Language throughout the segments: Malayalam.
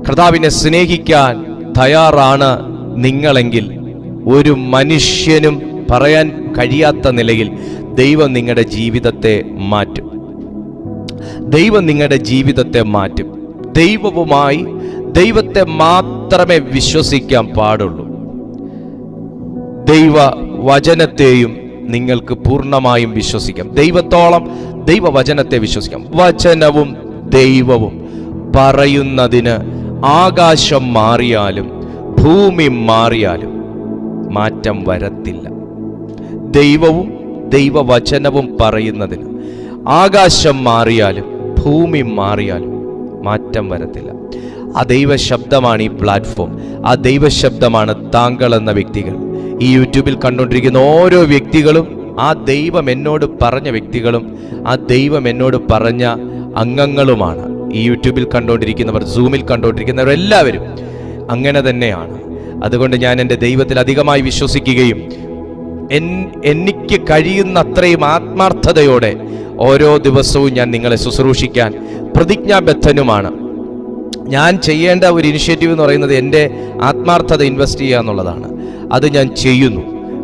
കർത്താവിനെ സ്നേഹിക്കാൻ തയ്യാറാണ് നിങ്ങളെങ്കിൽ ഒരു മനുഷ്യനും പറയാൻ കഴിയാത്ത നിലയിൽ ദൈവം നിങ്ങളുടെ ജീവിതത്തെ മാറ്റും. ദൈവം നിങ്ങളുടെ ജീവിതത്തെ മാറ്റും. ദൈവവുമായി ദൈവത്തെ മാത്രമേ വിശ്വസിക്കാൻ പാടുള്ളൂ. ദൈവ വചനത്തെയും നിങ്ങൾക്ക് പൂർണ്ണമായും വിശ്വസിക്കാം. ദൈവത്തോളം ദൈവവചനത്തെ വിശ്വസിക്കാം. വചനവും ദൈവവും പറയുന്നതിന് ആകാശം മാറിയാലും ഭൂമി മാറിയാലും മാറ്റം വരത്തില്ല. ദൈവവും ദൈവവചനവും പറയുന്നതിന് ആകാശം മാറിയാലും ഭൂമി മാറിയാലും മാറ്റം വരത്തില്ല. ആ ദൈവശബ്ദമാണ് ഈ പ്ലാറ്റ്ഫോം. ആ ദൈവശബ്ദമാണ് താങ്കൾ എന്ന വ്യക്തികൾ. ഈ യൂട്യൂബിൽ കണ്ടുകൊണ്ടിരിക്കുന്ന ഓരോ വ്യക്തികളും ആ ദൈവം എന്നോട് പറഞ്ഞ വ്യക്തികളും ആ ദൈവം എന്നോട് പറഞ്ഞ അംഗങ്ങളുമാണ്. ഈ യൂട്യൂബിൽ കണ്ടുകൊണ്ടിരിക്കുന്നവർ, സൂമിൽ കണ്ടുകൊണ്ടിരിക്കുന്നവർ എല്ലാവരും അങ്ങനെ തന്നെയാണ്. അതുകൊണ്ട് ഞാൻ എൻ്റെ ദൈവത്തിൽ അധികമായി വിശ്വസിക്കുകയും എനിക്ക് കഴിയുന്ന അത്രയും ആത്മാർത്ഥതയോടെ ഓരോ ദിവസവും ഞാൻ നിങ്ങളെ ശുശ്രൂഷിക്കാൻ പ്രതിജ്ഞാബദ്ധനുമാണ്. ഞാൻ ചെയ്യേണ്ട ഒരു ഇനിഷ്യേറ്റീവ് എന്ന് പറയുന്നത് എൻ്റെ ആത്മാർത്ഥത ഇൻവെസ്റ്റ് ചെയ്യുക എന്നുള്ളതാണ്. അത് ഞാൻ ചെയ്യുന്നു.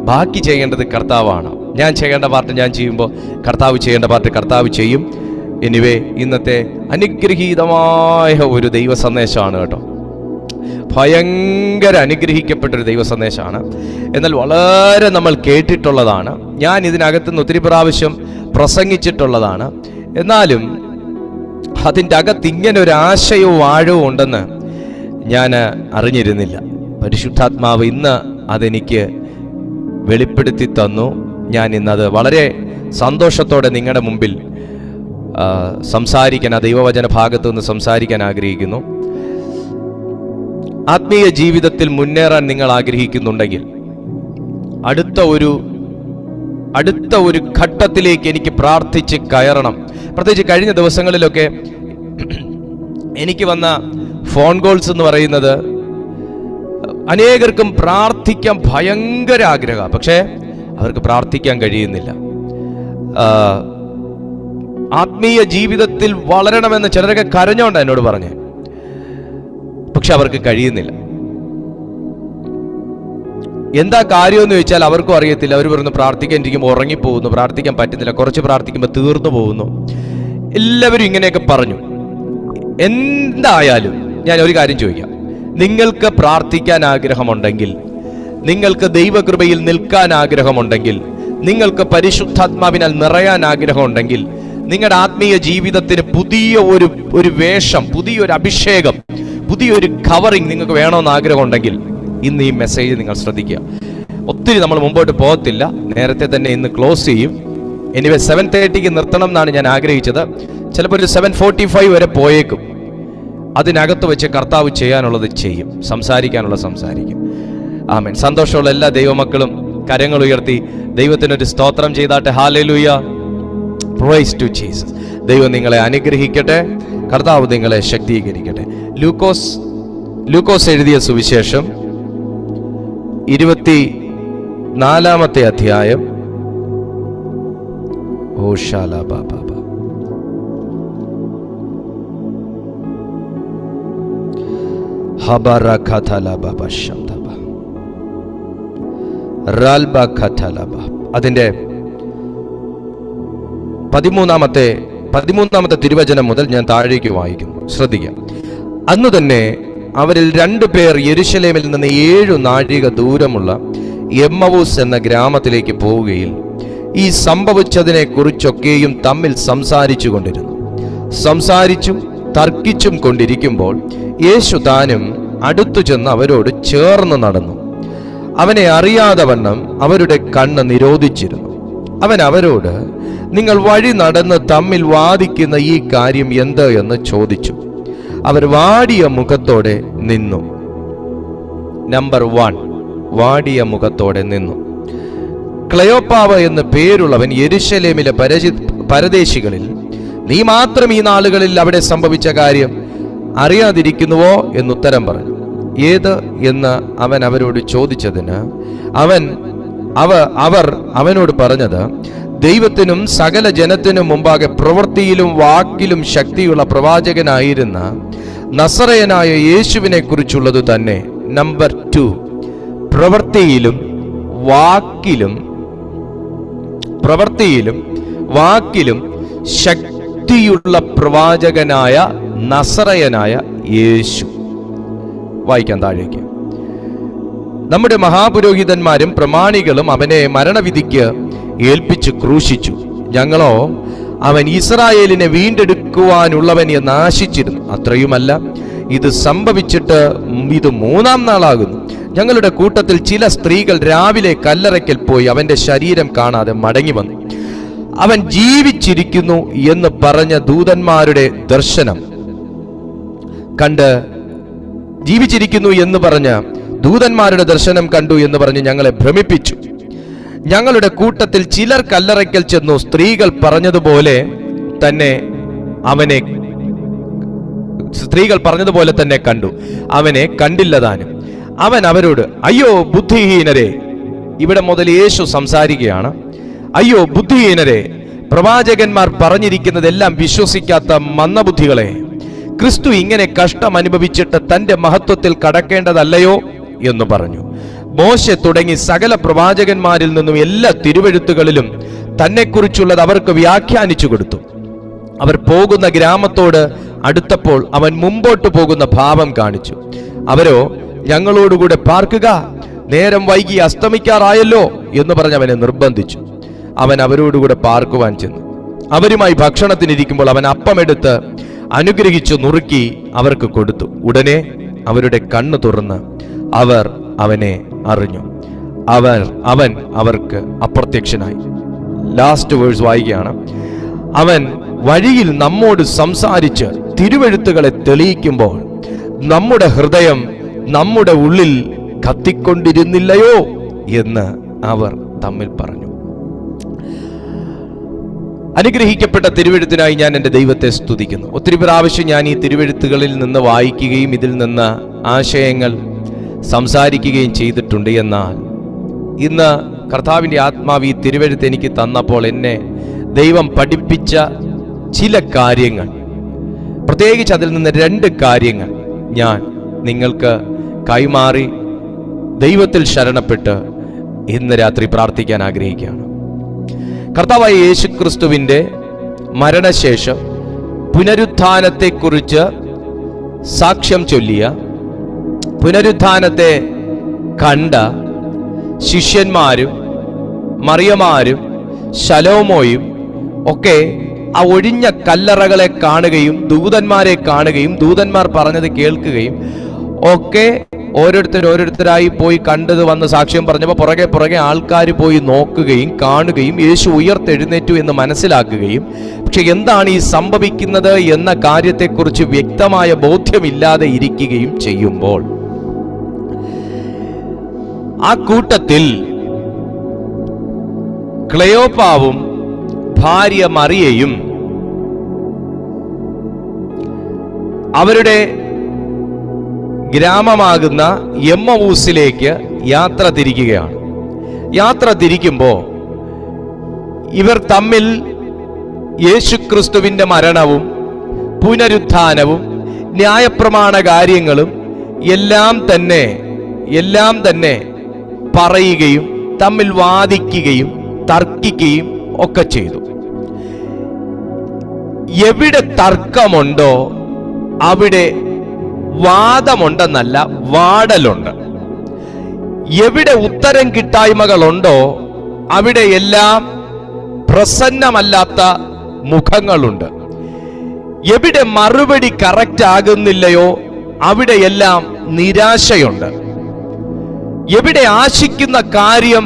ബാക്കി ചെയ്യേണ്ടത് കർത്താവാണ്. ഞാൻ ചെയ്യേണ്ട പാർട്ട് ഞാൻ ചെയ്യുമ്പോൾ കർത്താവ് ചെയ്യേണ്ട പാർട്ട് കർത്താവ് ചെയ്യും. എനിവേ, ഇന്നത്തെ അനുഗ്രഹീതമായ ഒരു ദൈവ സന്ദേശമാണ് കേട്ടോ. ഭയങ്കര അനുഗ്രഹിക്കപ്പെട്ടൊരു ദൈവ സന്ദേശമാണ്. എന്നാൽ വളരെ നമ്മൾ കേട്ടിട്ടുള്ളതാണ്. ഞാൻ ഇതിനകത്തുനിന്ന് ഒത്തിരി പ്രാവശ്യം പ്രസംഗിച്ചിട്ടുള്ളതാണ്. എന്നാലും അതിൻ്റെ അകത്ത് ഇങ്ങനെ ഒരു ആശയവും ആഴവും ഉണ്ടെന്ന് ഞാൻ അറിഞ്ഞിരുന്നില്ല. പരിശുദ്ധാത്മാവ് ഇന്ന് അതെനിക്ക് വെളിപ്പെടുത്തി തന്നു. ഞാൻ ഇന്നത് വളരെ സന്തോഷത്തോടെ നിങ്ങളുടെ മുമ്പിൽ സംസാരിക്കാൻ, ആ ദൈവവചന ഭാഗത്തു നിന്ന് സംസാരിക്കാൻ ആഗ്രഹിക്കുന്നു. ആത്മീയ ജീവിതത്തിൽ മുന്നേറാൻ നിങ്ങൾ ആഗ്രഹിക്കുന്നുണ്ടെങ്കിൽ അടുത്ത ഒരു ഘട്ടത്തിലേക്ക് എനിക്ക് പ്രാർത്ഥിച്ച് കയറണം. പ്രത്യേകിച്ച് കഴിഞ്ഞ ദിവസങ്ങളിലൊക്കെ എനിക്ക് വന്ന ഫോൺ കോൾസ് എന്ന് പറയുന്നത് അനേകർക്കും പ്രാർത്ഥിക്കാൻ ഭയങ്കര ആഗ്രഹമാണ്, പക്ഷേ അവർക്ക് പ്രാർത്ഥിക്കാൻ കഴിയുന്നില്ല. ആത്മീയ ജീവിതത്തിൽ വളരണമെന്ന് ചിലരൊക്കെ കരഞ്ഞോണ്ട് എന്നോട് പറഞ്ഞേ, പക്ഷെ അവർക്ക് കഴിയുന്നില്ല. എന്താ കാര്യമെന്ന് ചോദിച്ചാൽ അവർക്കും അറിയത്തില്ല. അവർ പറയുന്നു പ്രാർത്ഥിക്കാൻ ഇരിക്കുമ്പോൾ ഉറങ്ങിപ്പോകുന്നു, പ്രാർത്ഥിക്കാൻ പറ്റുന്നില്ല, കുറച്ച് പ്രാർത്ഥിക്കുമ്പോൾ തീർന്നു പോകുന്നു. എല്ലാവരും ഇങ്ങനെയൊക്കെ പറഞ്ഞു. എന്തായാലും ഞാൻ ഒരു കാര്യം ചോദിക്കാം. നിങ്ങൾക്ക് പ്രാർത്ഥിക്കാൻ ആഗ്രഹമുണ്ടെങ്കിൽ, നിങ്ങൾക്ക് ദൈവകൃപയിൽ നിൽക്കാൻ ആഗ്രഹമുണ്ടെങ്കിൽ, നിങ്ങൾക്ക് പരിശുദ്ധാത്മാവിനാൽ നിറയാൻ ആഗ്രഹമുണ്ടെങ്കിൽ, നിങ്ങളുടെ ആത്മീയ ജീവിതത്തിന് പുതിയ ഒരു വേഷം, പുതിയൊരു അഭിഷേകം, പുതിയൊരു കവറിങ് നിങ്ങൾക്ക് വേണമെന്ന് ആഗ്രഹമുണ്ടെങ്കിൽ ഇന്ന് ഈ മെസ്സേജ് നിങ്ങൾ ശ്രദ്ധിക്കുക. ഒത്തിരി നമ്മൾ മുമ്പോട്ട് പോകത്തില്ല, നേരത്തെ തന്നെ ഇന്ന് ക്ലോസ് ചെയ്യും. എനിവേ 7:30 നിർത്തണം എന്നാണ് ഞാൻ ആഗ്രഹിച്ചത്. ചിലപ്പോൾ ഒരു 7:45 വരെ പോയേക്കും. അതിനകത്ത് വെച്ച് കർത്താവ് ചെയ്യാനുള്ളത് ചെയ്യും, സംസാരിക്കാനുള്ളത് സംസാരിക്കും. ആമേൻ. സന്തോഷമുള്ള എല്ലാ ദൈവമക്കളും കരങ്ങൾ ഉയർത്തി ദൈവത്തിനൊരു സ്തോത്രം ചെയ്താട്ടെ. Hallelujah, praise to Jesus. ദൈവം നിങ്ങളെ അനുഗ്രഹിക്കട്ടെ, കർത്താവ് നിങ്ങളെ ശക്തീകരിക്കട്ടെ. ലൂക്കോസ് എഴുതിയ സുവിശേഷം 24-ാമത്തെ അധ്യായം. അതിന്റെ 13-ാമത്തെ തിരുവചനം മുതൽ ഞാൻ താഴേക്ക് വായിക്കുന്നു. ശ്രദ്ധിക്കാം. അന്നു തന്നെ അവരിൽ 2 പേർ യെരുശലേമിൽ നിന്ന് 7 നാഴിക ദൂരമുള്ള എമ്മവൂസ് എന്ന ഗ്രാമത്തിലേക്ക് പോവുകയിൽ ഈ സംഭവിച്ചതിനെ കുറിച്ചൊക്കെയും തമ്മിൽ സംസാരിച്ചും തർക്കിച്ചും കൊണ്ടിരിക്കുമ്പോൾ യേശു താനും അടുത്തു ചെന്ന് അവരോട് ചേർന്ന് നടന്നു. അവനെ അറിയാതെ വണ്ണം അവരുടെ കണ്ണ് നിരോധിച്ചിരുന്നു. അവൻ അവരോട്, നിങ്ങൾ വഴി നടന്ന് തമ്മിൽ വാദിക്കുന്ന ഈ കാര്യം എന്ത് എന്ന് ചോദിച്ചു. അവർ വാടിയ മുഖത്തോടെ നിന്നു. നമ്പർ 1, വാടിയ മുഖത്തോടെ നിന്നു. ക്ലയോപ്പാവ് എന്ന് പേരുള്ളവൻ യെരുശലേമിലെ പരദേശികളിൽ, നീ മാത്രം ഈ നാളുകളിൽ അവിടെ സംഭവിച്ച കാര്യം അറിയാതിരിക്കുന്നുവോ എന്നുത്തരം പറഞ്ഞു. ഏത് എന്ന് അവൻ അവരോട് ചോദിച്ചതിന് അവർ അവനോട് പറഞ്ഞത്, ദൈവത്തിനും സകല ജനത്തിനും മുമ്പാകെ പ്രവൃത്തിയിലും വാക്കിലും ശക്തിയുള്ള പ്രവാചകനായിരുന്ന നസറയനായ യേശുവിനെ കുറിച്ചുള്ളത് തന്നെ. നമ്പർ 2, പ്രവൃത്തിയിലും വാക്കിലും ശക്തിയുള്ള പ്രവാചകനായ നസറയനായ യേശു. വായിക്കാൻ താഴേക്ക്. നമ്മുടെ മഹാപുരോഹിതന്മാരും പ്രമാണികളും അവനെ മരണവിധിക്ക് ഏൽപ്പിച്ച് ക്രൂശിച്ചു. ഞങ്ങളോ അവൻ ഇസ്രായേലിനെ വീണ്ടെടുക്കുവാനുള്ളവൻ എന്ന് ആശിച്ചിരുന്നു. അത്രയുമല്ല, ഇത് സംഭവിച്ചിട്ട് ഇത് 3-ാം നാളാകുന്നു. ഞങ്ങളുടെ കൂട്ടത്തിൽ ചില സ്ത്രീകൾ രാവിലെ കല്ലറയ്ക്കൽ പോയി അവന്റെ ശരീരം കാണാതെ മടങ്ങി വന്നു. അവൻ ജീവിച്ചിരിക്കുന്നു എന്ന് പറഞ്ഞ ദൂതന്മാരുടെ ദർശനം കണ്ടു എന്ന് പറഞ്ഞ് ഞങ്ങളെ ഭ്രമിപ്പിച്ചു. ഞങ്ങളുടെ കൂട്ടത്തിൽ ചിലർ കല്ലറയ്ക്കൽ ചെന്നു. സ്ത്രീകൾ പറഞ്ഞതുപോലെ തന്നെ കണ്ടു. അവനെ കണ്ടില്ലതാനും. അവൻ അവരോട്, അയ്യോ ബുദ്ധിഹീനരെ. ഇവിടെ മുതൽ യേശു സംസാരിക്കുകയാണ്. അയ്യോ ബുദ്ധിഹീനരെ, പ്രവാചകന്മാർ പറഞ്ഞിരിക്കുന്നതെല്ലാം വിശ്വസിക്കാത്ത മന്ദബുദ്ധികളെ, ക്രിസ്തു ഇങ്ങനെ കഷ്ടം അനുഭവിച്ചിട്ട് തന്റെ മഹത്വത്തിൽ കടക്കേണ്ടതല്ലയോ എന്ന് പറഞ്ഞു. മോശെ തുടങ്ങി സകല പ്രവാചകന്മാരിൽ നിന്നും എല്ലാ തിരുവെഴുത്തുകളിലും തന്നെക്കുറിച്ചുള്ളത് അവർക്ക് വ്യാഖ്യാനിച്ചു കൊടുത്തു. അവർ പോകുന്ന ഗ്രാമത്തോട് അടുത്തപ്പോൾ അവൻ മുമ്പോട്ട് പോകുന്ന ഭാവം കാണിച്ചു. അവരോ, ഞങ്ങളോടുകൂടെ പാർക്കുക, നേരം വൈകി അസ്തമിക്കാറായല്ലോ എന്ന് പറഞ്ഞ് അവനെ നിർബന്ധിച്ചു. അവൻ അവരോടുകൂടെ പാർക്കുവാൻ ചെന്നു. അവരുമായി ഭക്ഷണത്തിനിരിക്കുമ്പോൾ അവൻ അപ്പമെടുത്ത് അനുഗ്രഹിച്ചു നുറുക്കി അവർക്ക് കൊടുത്തു. ഉടനെ അവരുടെ കണ്ണു തുറന്ന് അവർ അവനെ അറിഞ്ഞു. അവൻ അവർക്ക് അപ്രത്യക്ഷനായി. ലാസ്റ്റ് വേഴ്സ് വായിക്കുകയാണ്. അവൻ വഴിയിൽ നമ്മോട് സംസാരിച്ച് തിരുവെഴുത്തുകളെ തെളിയിക്കുമ്പോൾ നമ്മുടെ ഹൃദയം നമ്മുടെ ഉള്ളിൽ കത്തിക്കൊണ്ടിരുന്നില്ലയോ എന്ന് അവർ തമ്മിൽ പറഞ്ഞു. അനുഗ്രഹിക്കപ്പെട്ട തിരുവെഴുത്തിനായി ഞാൻ എൻ്റെ ദൈവത്തെ സ്തുതിക്കുന്നു. ഒത്തിരി പ്രാവശ്യം ഞാൻ ഈ തിരുവെഴുത്തുകളിൽ നിന്ന് വായിക്കുകയും ഇതിൽ നിന്ന് ആശയങ്ങൾ സംസാരിക്കുകയും ചെയ്തിട്ടുണ്ട്. എന്നാൽ ഇന്ന് കർത്താവിൻ്റെ ആത്മാവ് ഈ തിരുവെഴുത്ത് എനിക്ക് തന്നപ്പോൾ എന്നെ ദൈവം പഠിപ്പിച്ച ചില കാര്യങ്ങൾ, പ്രത്യേകിച്ച് അതിൽ നിന്ന് 2 കാര്യങ്ങൾ ഞാൻ നിങ്ങൾക്ക് കൈമാറി ദൈവത്തിൽ ശരണപ്പെട്ട് ഇന്ന് രാത്രി പ്രാർത്ഥിക്കാൻ ആഗ്രഹിക്കുകയാണ്. കർത്താവായ യേശുക്രിസ്തുവിൻ്റെ മരണശേഷം പുനരുത്ഥാനത്തെക്കുറിച്ച് സാക്ഷ്യം ചൊല്ലിയ, പുനരുത്ഥാനത്തെ കണ്ട ശിഷ്യന്മാരും മറിയമാരും ശലോമോയും ഒക്കെ ആ ഒഴിഞ്ഞ കല്ലറകളെ കാണുകയും ദൂതന്മാരെ കാണുകയും ദൂതന്മാർ പറഞ്ഞത് കേൾക്കുകയും ഒക്കെ ഓരോരുത്തരായി പോയി കണ്ടത് വന്ന് സാക്ഷ്യം പറഞ്ഞപ്പോൾ പുറകെ ആൾക്കാർ പോയി നോക്കുകയും കാണുകയും യേശു ഉയർത്തെഴുന്നേറ്റു എന്ന് മനസ്സിലാക്കുകയും, പക്ഷെ എന്താണ് ഈ സംഭവിക്കുന്നത് എന്ന കാര്യത്തെക്കുറിച്ച് വ്യക്തമായ ബോധ്യമില്ലാതെ ഇരിക്കുകയും ചെയ്യുമ്പോൾ ആ കൂട്ടത്തിൽ ക്ലെയോപ്പാവും ഭാര്യ മറിയയും അവരുടെ ഗ്രാമമാകുന്ന എമ്മവൂസിലേക്ക് യാത്ര തിരിക്കുകയാണ്. യാത്ര തിരിക്കുമ്പോൾ ഇവർ തമ്മിൽ യേശുക്രിസ്തുവിൻ്റെ മരണവും പുനരുത്ഥാനവും ന്യായപ്രമാണ കാര്യങ്ങളും എല്ലാം തന്നെ പറയുകയും തമ്മിൽ വാദിക്കുകയും തർക്കിക്കുകയും ഒക്കെ ചെയ്തു. എവിടെ തർക്കമുണ്ടോ അവിടെ വാദമുണ്ടെന്നല്ല, വാടലുണ്ട്. എവിടെ ഉത്തരം കിട്ടായ്മകളുണ്ടോ അവിടെയെല്ലാം പ്രസന്നമല്ലാത്ത മുഖങ്ങളുണ്ട്. എവിടെ മറുപടി കറക്റ്റ് ആകുന്നില്ലയോ അവിടെയെല്ലാം നിരാശയുണ്ട്. എവിടെ ആശിക്കുന്ന കാര്യം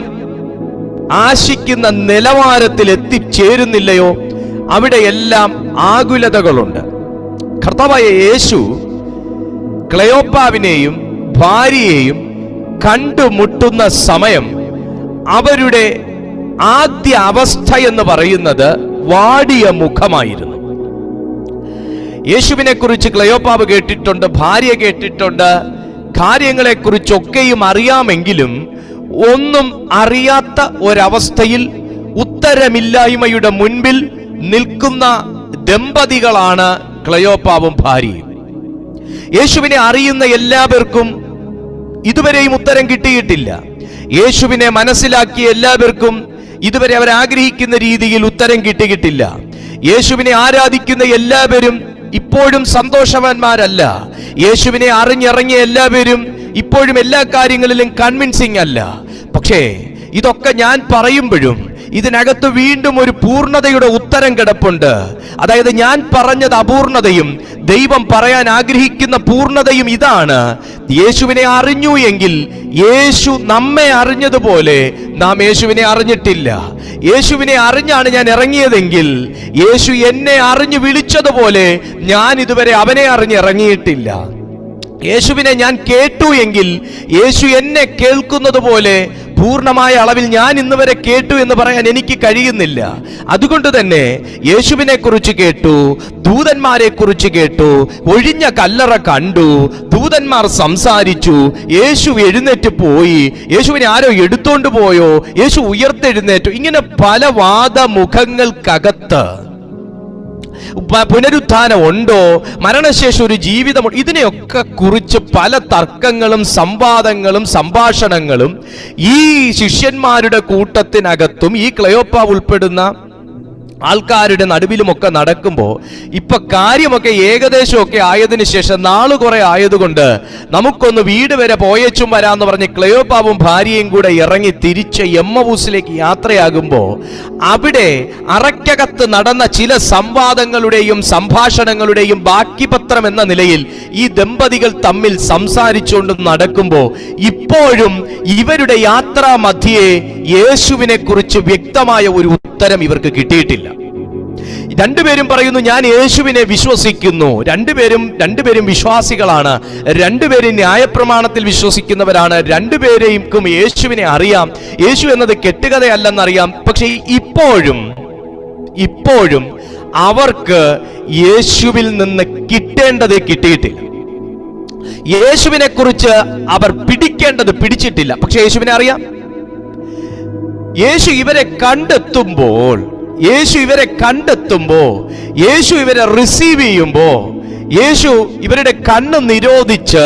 ആശിക്കുന്ന നിലവാരത്തിൽ എത്തിച്ചേരുന്നില്ലയോ അവിടെയെല്ലാം ആകുലതകളുണ്ട്. കർത്താവായ യേശു ക്ലെയോപ്പാവിനെയും ഭാര്യയെയും കണ്ടുമുട്ടുന്ന സമയം അവരുടെ ആദ്യ അവസ്ഥ എന്ന് പറയുന്നത് വാടിയ മുഖമായിരുന്നു. യേശുവിനെ കുറിച്ച് ക്ലെയോപ്പാവ് കേട്ടിട്ടുണ്ട്, ഭാര്യ കേട്ടിട്ടുണ്ട്, കാര്യങ്ങളെക്കുറിച്ചൊക്കെയും അറിയാമെങ്കിലും ഒന്നും അറിയാത്ത ഒരവസ്ഥയിൽ ഉത്തരമില്ലായ്മയുടെ മുൻപിൽ നിൽക്കുന്ന ദമ്പതികളാണ് ക്ലെയോപ്പാവും ഭാര്യയും. യേശുവിനെ അറിയുന്ന എല്ലാവർക്കും ഇതുവരെയും ഉത്തരം കിട്ടിയിട്ടില്ല. യേശുവിനെ മനസ്സിലാക്കിയ എല്ലാവർക്കും ഇതുവരെ അവർ ആഗ്രഹിക്കുന്ന രീതിയിൽ ഉത്തരം കിട്ടിയിട്ടില്ല. യേശുവിനെ ആരാധിക്കുന്ന എല്ലാവരും ഇപ്പോഴും സന്തോഷവാന്മാരല്ല. യേശുവിനെ അറിഞ്ഞിറങ്ങിയ എല്ലാവരും ഇപ്പോഴും എല്ലാ കാര്യങ്ങളിലും കൺവിൻസിങ് അല്ല. പക്ഷേ ഇതൊക്കെ ഞാൻ പറയുമ്പോഴും ഇതിനകത്ത് വീണ്ടും ഒരു പൂർണ്ണതയുടെ ഉത്തരം കിടപ്പുണ്ട്. അതായത് ഞാൻ പറഞ്ഞത് അപൂർണതയും ദൈവം പറയാൻ ആഗ്രഹിക്കുന്ന പൂർണ്ണതയും ഇതാണ്. യേശുവിനെ അറിഞ്ഞു എങ്കിൽ യേശു നമ്മെ അറിഞ്ഞതുപോലെ നാം യേശുവിനെ അറിഞ്ഞിട്ടില്ല. യേശുവിനെ അറിഞ്ഞാണ് ഞാൻ ഇറങ്ങിയതെങ്കിൽ യേശു എന്നെ അറിഞ്ഞു വിളിച്ചതുപോലെ ഞാൻ ഇതുവരെ അവനെ അറിഞ്ഞിറങ്ങിയിട്ടില്ല. യേശുവിനെ ഞാൻ കേട്ടു എങ്കിൽ യേശു എന്നെ കേൾക്കുന്നത് പോലെ പൂർണ്ണമായ അളവിൽ ഞാൻ ഇന്ന് വരെ കേട്ടു എന്ന് പറയാൻ എനിക്ക് കഴിയുന്നില്ല. അതുകൊണ്ട് തന്നെ യേശുവിനെ കുറിച്ച് കേട്ടു, ദൂതന്മാരെ കുറിച്ച് കേട്ടു, ഒഴിഞ്ഞ കല്ലറ കണ്ടു, ദൂതന്മാർ സംസാരിച്ചു, യേശു എഴുന്നേറ്റ് പോയി, യേശുവിനെ ആരോ എടുത്തോണ്ട് പോയോ, യേശു ഉയർത്തെഴുന്നേറ്റു, ഇങ്ങനെ പല വാദമുഖങ്ങൾക്കകത്ത് പുനരുത്ഥാനം ഉണ്ടോ, മരണശേഷം ഒരു ജീവിതമുണ്ടോ, ഇതിനെയൊക്കെ കുറിച്ച് പല തർക്കങ്ങളും സംവാദങ്ങളും സംഭാഷണങ്ങളും ഈ ശിഷ്യന്മാരുടെ കൂട്ടത്തിനകത്തും ഈ ക്ലെയോപ്പ ഉൾപ്പെടുന്ന ആൾക്കാരുടെ നടുവിലുമൊക്കെ നടക്കുമ്പോൾ ഇപ്പൊ കാര്യമൊക്കെ ഏകദേശമൊക്കെ ആയതിനു ശേഷം നാള് കുറെ ആയതുകൊണ്ട് നമുക്കൊന്ന് വീട് വരെ പോയച്ചും വരാന്ന് പറഞ്ഞ് ക്ലെയോപ്പാവും ഭാര്യയും കൂടെ ഇറങ്ങി തിരിച്ച് എമ്മവൂസിലേക്ക് യാത്രയാകുമ്പോൾ അവിടെ അറയ്ക്കകത്ത് നടന്ന ചില സംവാദങ്ങളുടെയും സംഭാഷണങ്ങളുടെയും ബാക്കി പത്രം എന്ന നിലയിൽ ഈ ദമ്പതികൾ തമ്മിൽ സംസാരിച്ചുകൊണ്ട് നടക്കുമ്പോൾ ഇപ്പോഴും ഇവരുടെ യാത്രാ മധ്യേ യേശുവിനെ കുറിച്ച് വ്യക്തമായ ഒരു ഉത്തരം ഇവർക്ക് കിട്ടിയിട്ടില്ല. രണ്ടുപേരും പറയുന്നു ഞാൻ യേശുവിനെ വിശ്വസിക്കുന്നു. രണ്ടുപേരും വിശ്വാസികളാണ്, രണ്ടുപേരും ന്യായപ്രമാണത്തിൽ വിശ്വസിക്കുന്നവരാണ്, രണ്ടുപേരെയും യേശുവിനെ അറിയാം, യേശു എന്നത് കെട്ടുകഥയല്ലെന്നറിയാം. പക്ഷെ ഇപ്പോഴും അവർക്ക് യേശുവിൽ നിന്ന് കിട്ടേണ്ടത് കിട്ടിയിട്ടില്ല. യേശുവിനെ കുറിച്ച് അവർ പിടിക്കേണ്ടത് പിടിച്ചിട്ടില്ല. പക്ഷെ യേശുവിനെ അറിയാം. യേശു ഇവരെ കണ്ടെത്തുമ്പോൾ, യേശു ഇവരെ റിസീവ് ചെയ്യുമ്പോൾ, യേശു ഇവരുടെ കണ്ണ് നിരോധിച്ച്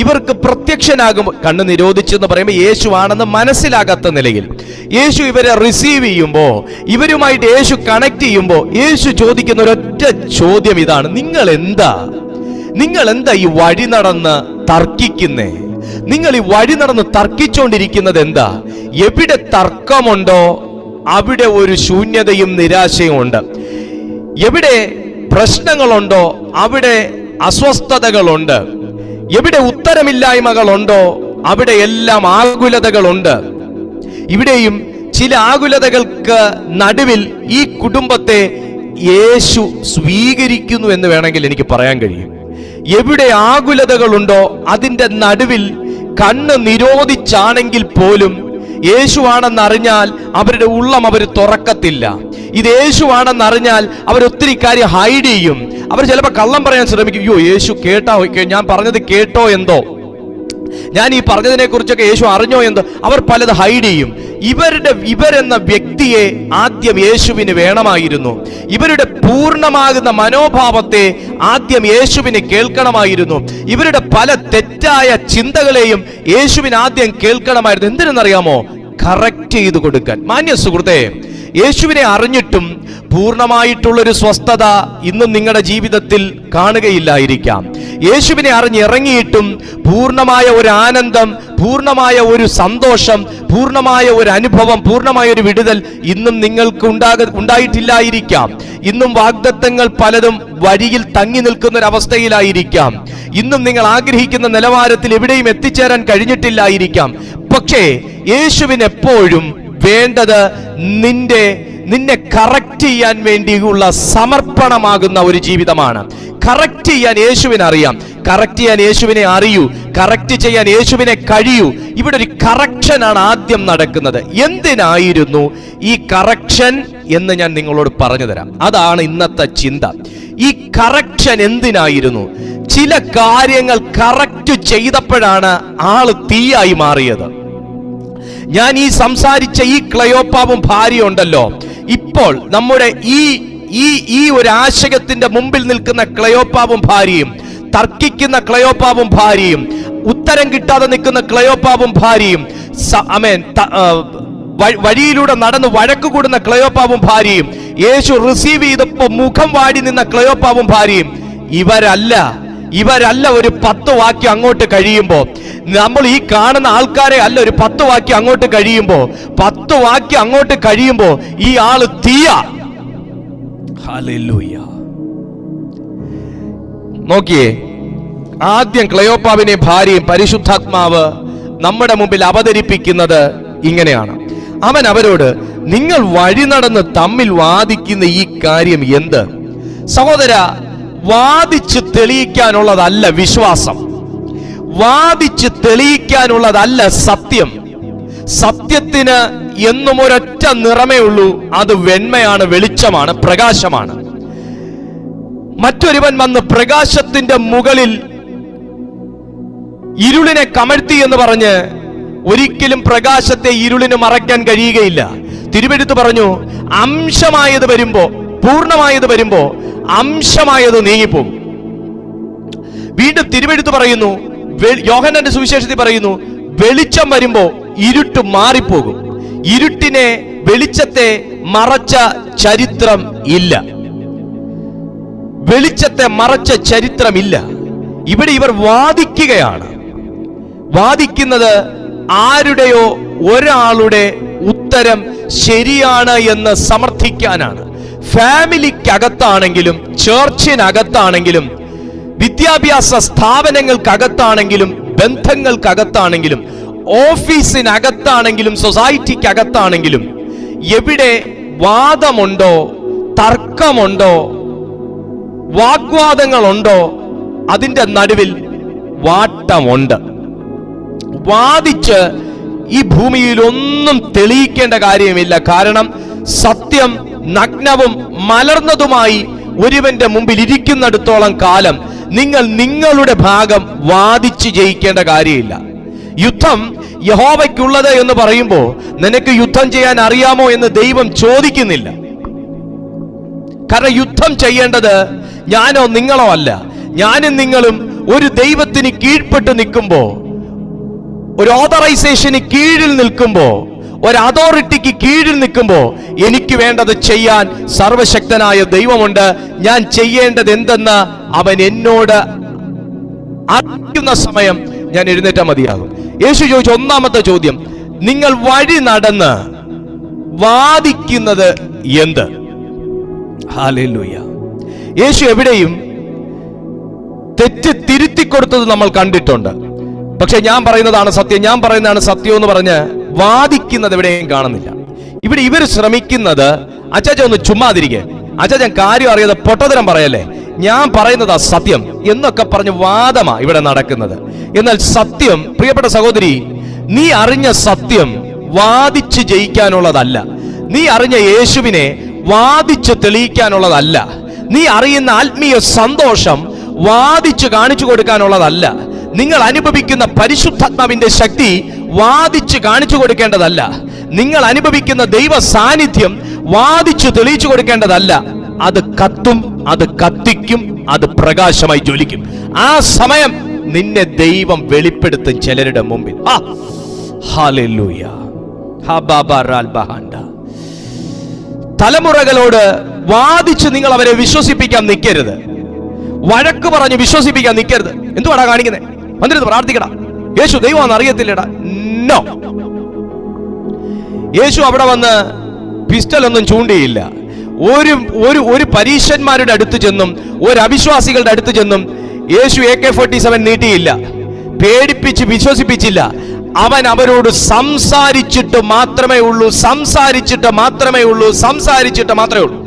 ഇവർക്ക് പ്രത്യക്ഷനാകുമ്പോൾ, കണ്ണ് നിരോധിച്ചെന്ന് പറയുമ്പോൾ യേശു ആണെന്ന് മനസ്സിലാകാത്ത നിലയിൽ യേശു ഇവരെ റിസീവ് ചെയ്യുമ്പോൾ, ഇവരുമായിട്ട് യേശു കണക്ട് ചെയ്യുമ്പോൾ യേശു ചോദിക്കുന്ന ഒരൊറ്റ ചോദ്യം ഇതാണ്: നിങ്ങൾ എന്താ ഈ വഴി നടന്ന് തർക്കിക്കുന്നേ? നിങ്ങൾ ഈ വഴി നടന്ന് തർക്കിച്ചുകൊണ്ടിരിക്കുന്നത് എന്താ? എവിടെ തർക്കമുണ്ടോ അവിടെ ഒരു ശൂന്യതയും നിരാശയും ഉണ്ട്. എവിടെ പ്രശ്നങ്ങളുണ്ടോ അവിടെ അസ്വസ്ഥതകളുണ്ട്. എവിടെ ഉത്തരമില്ലായ്മകളുണ്ടോ അവിടെ എല്ലാം ആകുലതകളുണ്ട്. ഇവിടെയും ചില ആകുലതകൾക്ക് നടുവിൽ ഈ കുടുംബത്തെ യേശു സ്വീകരിക്കുന്നു എന്ന് വേണമെങ്കിൽ എനിക്ക് പറയാൻ കഴിയും. എവിടെ ആകുലതകളുണ്ടോ അതിന്റെ നടുവിൽ കണ്ണ് നിരോധിച്ചാണെങ്കിൽ പോലും യേശുവാണെന്നറിഞ്ഞാൽ അവരുടെ ഉള്ളം അവർ തുറക്കത്തില്ല. ഇത് യേശുവാണെന്നറിഞ്ഞാൽ അവരൊത്തിരി കാര്യം ഹൈഡ് ചെയ്യും. അവർ ചിലപ്പോൾ കള്ളം പറയാൻ ശ്രമിക്കും. അയ്യോ യേശു ഞാൻ പറഞ്ഞത് കേട്ടോ എന്തോ, ഞാൻ ഈ പറഞ്ഞതിനെ കുറിച്ചൊക്കെ യേശു അറിഞ്ഞോ എന്തോ, അവർ പലത് ഹൈഡ് ചെയ്യും. ഇവരെന്ന വ്യക്തിയെ ആദ്യം യേശുവിന് വേണമായിരുന്നു. ഇവരുടെ പൂർണ്ണമാകുന്ന മനോഭാവത്തെ ആദ്യം യേശുവിന് കേൾക്കണമായിരുന്നു. ഇവരുടെ പല തെറ്റായ ചിന്തകളെയും യേശുവിന് ആദ്യം കേൾക്കണമായിരുന്നു. എന്തിനെന്നറിയാമോ? കറക്റ്റ് ചെയ്തു കൊടുക്കാൻ. മാന്യ സുഹൃത്തേ, യേശുവിനെ അറിഞ്ഞിട്ടും പൂർണ്ണമായിട്ടുള്ളൊരു സ്വസ്ഥത ഇന്നും നിങ്ങളുടെ ജീവിതത്തിൽ കാണുകയില്ലായിരിക്കാം. യേശുവിനെ അറിഞ്ഞിറങ്ങിയിട്ടും പൂർണ്ണമായ ഒരു ആനന്ദം, പൂർണ്ണമായ ഒരു സന്തോഷം, പൂർണ്ണമായ ഒരു അനുഭവം, പൂർണ്ണമായ ഒരു വിടുതൽ ഇന്നും നിങ്ങൾക്ക് ഉണ്ടായിട്ടില്ലായിരിക്കാം. ഇന്നും വാഗ്ദത്തങ്ങൾ പലതും വഴിയിൽ തങ്ങി നിൽക്കുന്ന ഒരു അവസ്ഥയിലായിരിക്കാം. ഇന്നും നിങ്ങൾ ആഗ്രഹിക്കുന്ന നിലവാരത്തിൽ എവിടെയും എത്തിച്ചേരാൻ കഴിഞ്ഞിട്ടില്ലായിരിക്കാം. പക്ഷേ യേശുവിന് എപ്പോഴും വേണ്ടത് നിന്നെ കറക്റ്റ് ചെയ്യാൻ വേണ്ടിയുള്ള സമർപ്പണമാകുന്ന ഒരു ജീവിതമാണ്. കറക്റ്റ് ചെയ്യാൻ യേശുവിനെ അറിയാം, കറക്റ്റ് ചെയ്യാൻ യേശുവിനെ അറിയൂ, കറക്റ്റ് ചെയ്യാൻ യേശുവിനെ കഴിയൂ. ഇവിടെ ഒരു കറക്ഷനാണ് ആദ്യം നടക്കുന്നത്. എന്തിനായിരുന്നു ഈ കറക്ഷൻ എന്ന് ഞാൻ നിങ്ങളോട് പറഞ്ഞു തരാം. അതാണ് ഇന്നത്തെ ചിന്ത. ഈ കറക്ഷൻ എന്തിനായിരുന്നു? ചില കാര്യങ്ങൾ കറക്റ്റ് ചെയ്തപ്പോഴാണ് ആള് തീയായി മാറിയത്. ഞാൻ ഈ സംസാരിച്ച ഈ ക്ലെയോപ്പാവും ഭാര്യ ഉണ്ടല്ലോ, ഇപ്പോൾ നമ്മുടെ ഈ ഒരു ആശയത്തിന്റെ മുമ്പിൽ നിൽക്കുന്ന ക്ലെയോപ്പാവും ഭാര്യയും തർക്കിക്കുന്ന ക്ലയോപ്പാവും ഭാര്യയും, ഉത്തരം കിട്ടാതെ നിൽക്കുന്ന ക്ലയോപ്പാവും ഭാര്യയും, വഴിയിലൂടെ നടന്ന് വഴക്ക് കൂടുന്ന ക്ലയോപ്പാവും ഭാര്യയും, യേശു റിസീവ് ചെയ്തപ്പോ മുഖം വാടി നിന്ന ക്ലയോപ്പാവും ഭാര്യയും, ഇവരല്ല ഒരു 10 വാക്യം അങ്ങോട്ട് കഴിയുമ്പോ, നമ്മൾ ഈ കാണുന്ന ആൾക്കാരെ അല്ല ഒരു 10 വാക്യം അങ്ങോട്ട് കഴിയുമ്പോ, 10 വാക്യം അങ്ങോട്ട് കഴിയുമ്പോ ഈ ആള് തീയ. ഹല്ലേലൂയ. നോക്കിയേ, ആദ്യം ക്ലയോപ്പാവിനെ ഭാര്യയും പരിശുദ്ധാത്മാവ് നമ്മുടെ മുമ്പിൽ അവതരിപ്പിക്കുന്നത് ഇങ്ങനെയാണ്. അവൻ അവരോട്, നിങ്ങൾ വഴി നടന്ന് തമ്മിൽ വാദിക്കുന്ന ഈ കാര്യം എന്ത്? സഹോദര, വാദിച്ച് തെളിയിക്കാനുള്ളതല്ല വിശ്വാസം, വാദിച്ച് തെളിയിക്കാനുള്ളതല്ല സത്യം. സത്യത്തിന് എന്നും ഒരൊറ്റ നിറമേ ഉള്ളൂ, അത് വെണ്മയാണ്, വെളിച്ചമാണ്, പ്രകാശമാണ്. മറ്റൊരുവൻ വന്ന് പ്രകാശത്തിന്റെ മുകളിൽ ഇരുളിനെ കമഴ്ത്തി എന്ന് പറഞ്ഞ് ഒരിക്കലും പ്രകാശത്തെ ഇരുളിന് മറയ്ക്കാൻ കഴിയുകയില്ല. തിരുവെഴുത്ത് പറഞ്ഞു, അംശമായത് വരുമ്പോ, പൂർണ്ണമായത് വരുമ്പോ അംശമായത് നീങ്ങിപ്പോകും. വീണ്ടും തിരുവെഴുത്ത് പറയുന്നു, യോഹന്നാന്റെ സുവിശേഷത്തിൽ പറയുന്നു, വെളിച്ചം വരുമ്പോ ഇരുട്ട് മാറിപ്പോകും. ഇരുട്ടിനെ, വെളിച്ചത്തെ മറച്ച ചരിത്രം ഇല്ല. വെളിച്ചത്തെ മറച്ച ചരിത്രമില്ല. ഇവിടെ ഇവർ വാദിക്കുകയാണ്. വാദിക്കുന്നത് ആരുടെയോ ഒരാളുടെ ഉത്തരം ശരിയാണ് എന്ന് സമർത്ഥിക്കാനാണ്. ഫാമിലിക്കകത്താണെങ്കിലും, ചർച്ചിനകത്താണെങ്കിലും, വിദ്യാഭ്യാസ സ്ഥാപനങ്ങൾക്കകത്താണെങ്കിലും, ബന്ധങ്ങൾക്കകത്താണെങ്കിലും, ഓഫീസിനകത്താണെങ്കിലും, സൊസൈറ്റിക്കകത്താണെങ്കിലും, എവിടെ വാദമുണ്ടോ, തർക്കമുണ്ടോ, വാഗ്വാദങ്ങളുണ്ടോ, അതിന്റെ നടുവിൽ വാട്ടമുണ്ട്. വാദിച്ച് ഈ ഭൂമിയിൽ ഒന്നും തെളിയിക്കേണ്ട കാര്യമില്ല. കാരണം സത്യം നഗ്നവും മലർന്നതുമായി ഒരുവന്റെ മുമ്പിൽ ഇരിക്കുന്നിടത്തോളം കാലം നിങ്ങൾ നിങ്ങളുടെ ഭാഗം വാദിച്ച് ജയിക്കേണ്ട കാര്യമില്ല. യുദ്ധം യഹോവയ്ക്കുള്ളത് എന്ന് പറയുമ്പോൾ നിനക്ക് യുദ്ധം ചെയ്യാൻ അറിയാമോ എന്ന് ദൈവം ചോദിക്കുന്നില്ല. കാരണം യുദ്ധം ചെയ്യേണ്ടത് ഞാനോ നിങ്ങളോ അല്ല. ഞാനും നിങ്ങളും ഒരു ദൈവത്തിന് കീഴ്പ്പെട്ട് നിൽക്കുമ്പോ, ഒരു ഓതറൈസേഷന് കീഴിൽ നിൽക്കുമ്പോ, ഒരു അതോറിറ്റിക്ക് കീഴിൽ നിൽക്കുമ്പോ എനിക്ക് വേണ്ടത് ചെയ്യാൻ സർവശക്തനായ ദൈവമുണ്ട്. ഞാൻ ചെയ്യേണ്ടത് എന്തെന്ന് അവൻ എന്നോട് അറിയിക്കുന്ന സമയം ഞാൻ എഴുന്നേറ്റാൽ മതിയാകും. യേശു ചോദിച്ച ഒന്നാമത്തെ ചോദ്യം, നിങ്ങൾ വഴി നടന്ന് വാദിക്കുന്നത് എന്ത്? ഹല്ലേലൂയ. യേശു എവിടെയും തെറ്റ് തിരുത്തി കൊടുത്തത് നമ്മൾ കണ്ടിട്ടുണ്ട്. പക്ഷെ ഞാൻ പറയുന്നതാണ് സത്യം, ഞാൻ പറയുന്നതാണ് സത്യം എന്ന് പറഞ്ഞ് വാദിക്കുന്നത് എവിടെയും കാണുന്നില്ല. ഇവിടെ ഇവർ ശ്രമിക്കുന്നത്, അച്ചാച്ച ഒന്ന് ചുമ്മാതിരിക്കെ, അച്ചാച്ചൻ കാര്യം അറിയാതെ പൊട്ടതരം പറയല്ലേ, ഞാൻ പറയുന്നതാ സത്യം എന്നൊക്കെ പറഞ്ഞ് വാദമാ ഇവിടെ നടക്കുന്നത്. എന്നാൽ സത്യം, പ്രിയപ്പെട്ട സഹോദരി, നീ അറിഞ്ഞ സത്യം വാദിച്ച് ജയിക്കാനുള്ളതല്ല. നീ അറിഞ്ഞ യേശുവിനെ വാദിച്ച് തെളിയിക്കാനുള്ളതല്ല. നീ അറിയുന്ന ആത്മീയ സന്തോഷം വാദിച്ച് കാണിച്ചു കൊടുക്കാനുള്ളതല്ല. നിങ്ങൾ അനുഭവിക്കുന്ന പരിശുദ്ധാത്മാവിന്റെ ശക്തി വാദിച്ച് കാണിച്ചു കൊടുക്കേണ്ടതല്ല. നിങ്ങൾ അനുഭവിക്കുന്ന ദൈവ സാന്നിധ്യം വാദിച്ചു തെളിയിച്ചു കൊടുക്കേണ്ടതല്ല. അത് കത്തും, അത് കത്തിക്കും, അത് പ്രകാശമായി ജ്വലിക്കും. ആ സമയം നിന്നെ ദൈവം വെളിപ്പെടുത്തും ചിലരുടെ മുമ്പിൽ. ഹല്ലേലൂയ. തലമുറകളോട് വാദിച്ച് നിങ്ങൾ അവരെ വിശ്വസിപ്പിക്കാൻ നിൽക്കരുത്. വഴക്ക് പറഞ്ഞ് വിശ്വസിപ്പിക്കാൻ നിൽക്കരുത്. എന്തുവാടാ കാണിക്കുന്നത്? വന്നിരുന്ന് പ്രാർത്ഥിക്കടാ, യേശു ദൈവമാണെന്ന് അറിയത്തില്ലടാ. നോ. യേശു അവിടെ വന്ന് പിസ്റ്റൽ ഒന്നും ചൂണ്ടിയില്ല. ഒരു പരീശന്മാരുടെ അടുത്ത് ചെന്നും ഒരു അവിശ്വാസികളുടെ അടുത്ത് ചെന്നും യേശു AK-47 നീട്ടിയില്ല. പേടിപ്പിച്ച് വിശ്വസിപ്പിച്ചില്ല. അവൻ അവരോട് സംസാരിച്ചിട്ട് മാത്രമേ ഉള്ളൂ, സംസാരിച്ചിട്ട് മാത്രമേ ഉള്ളൂ, സംസാരിച്ചിട്ട് മാത്രമേ ഉള്ളൂ.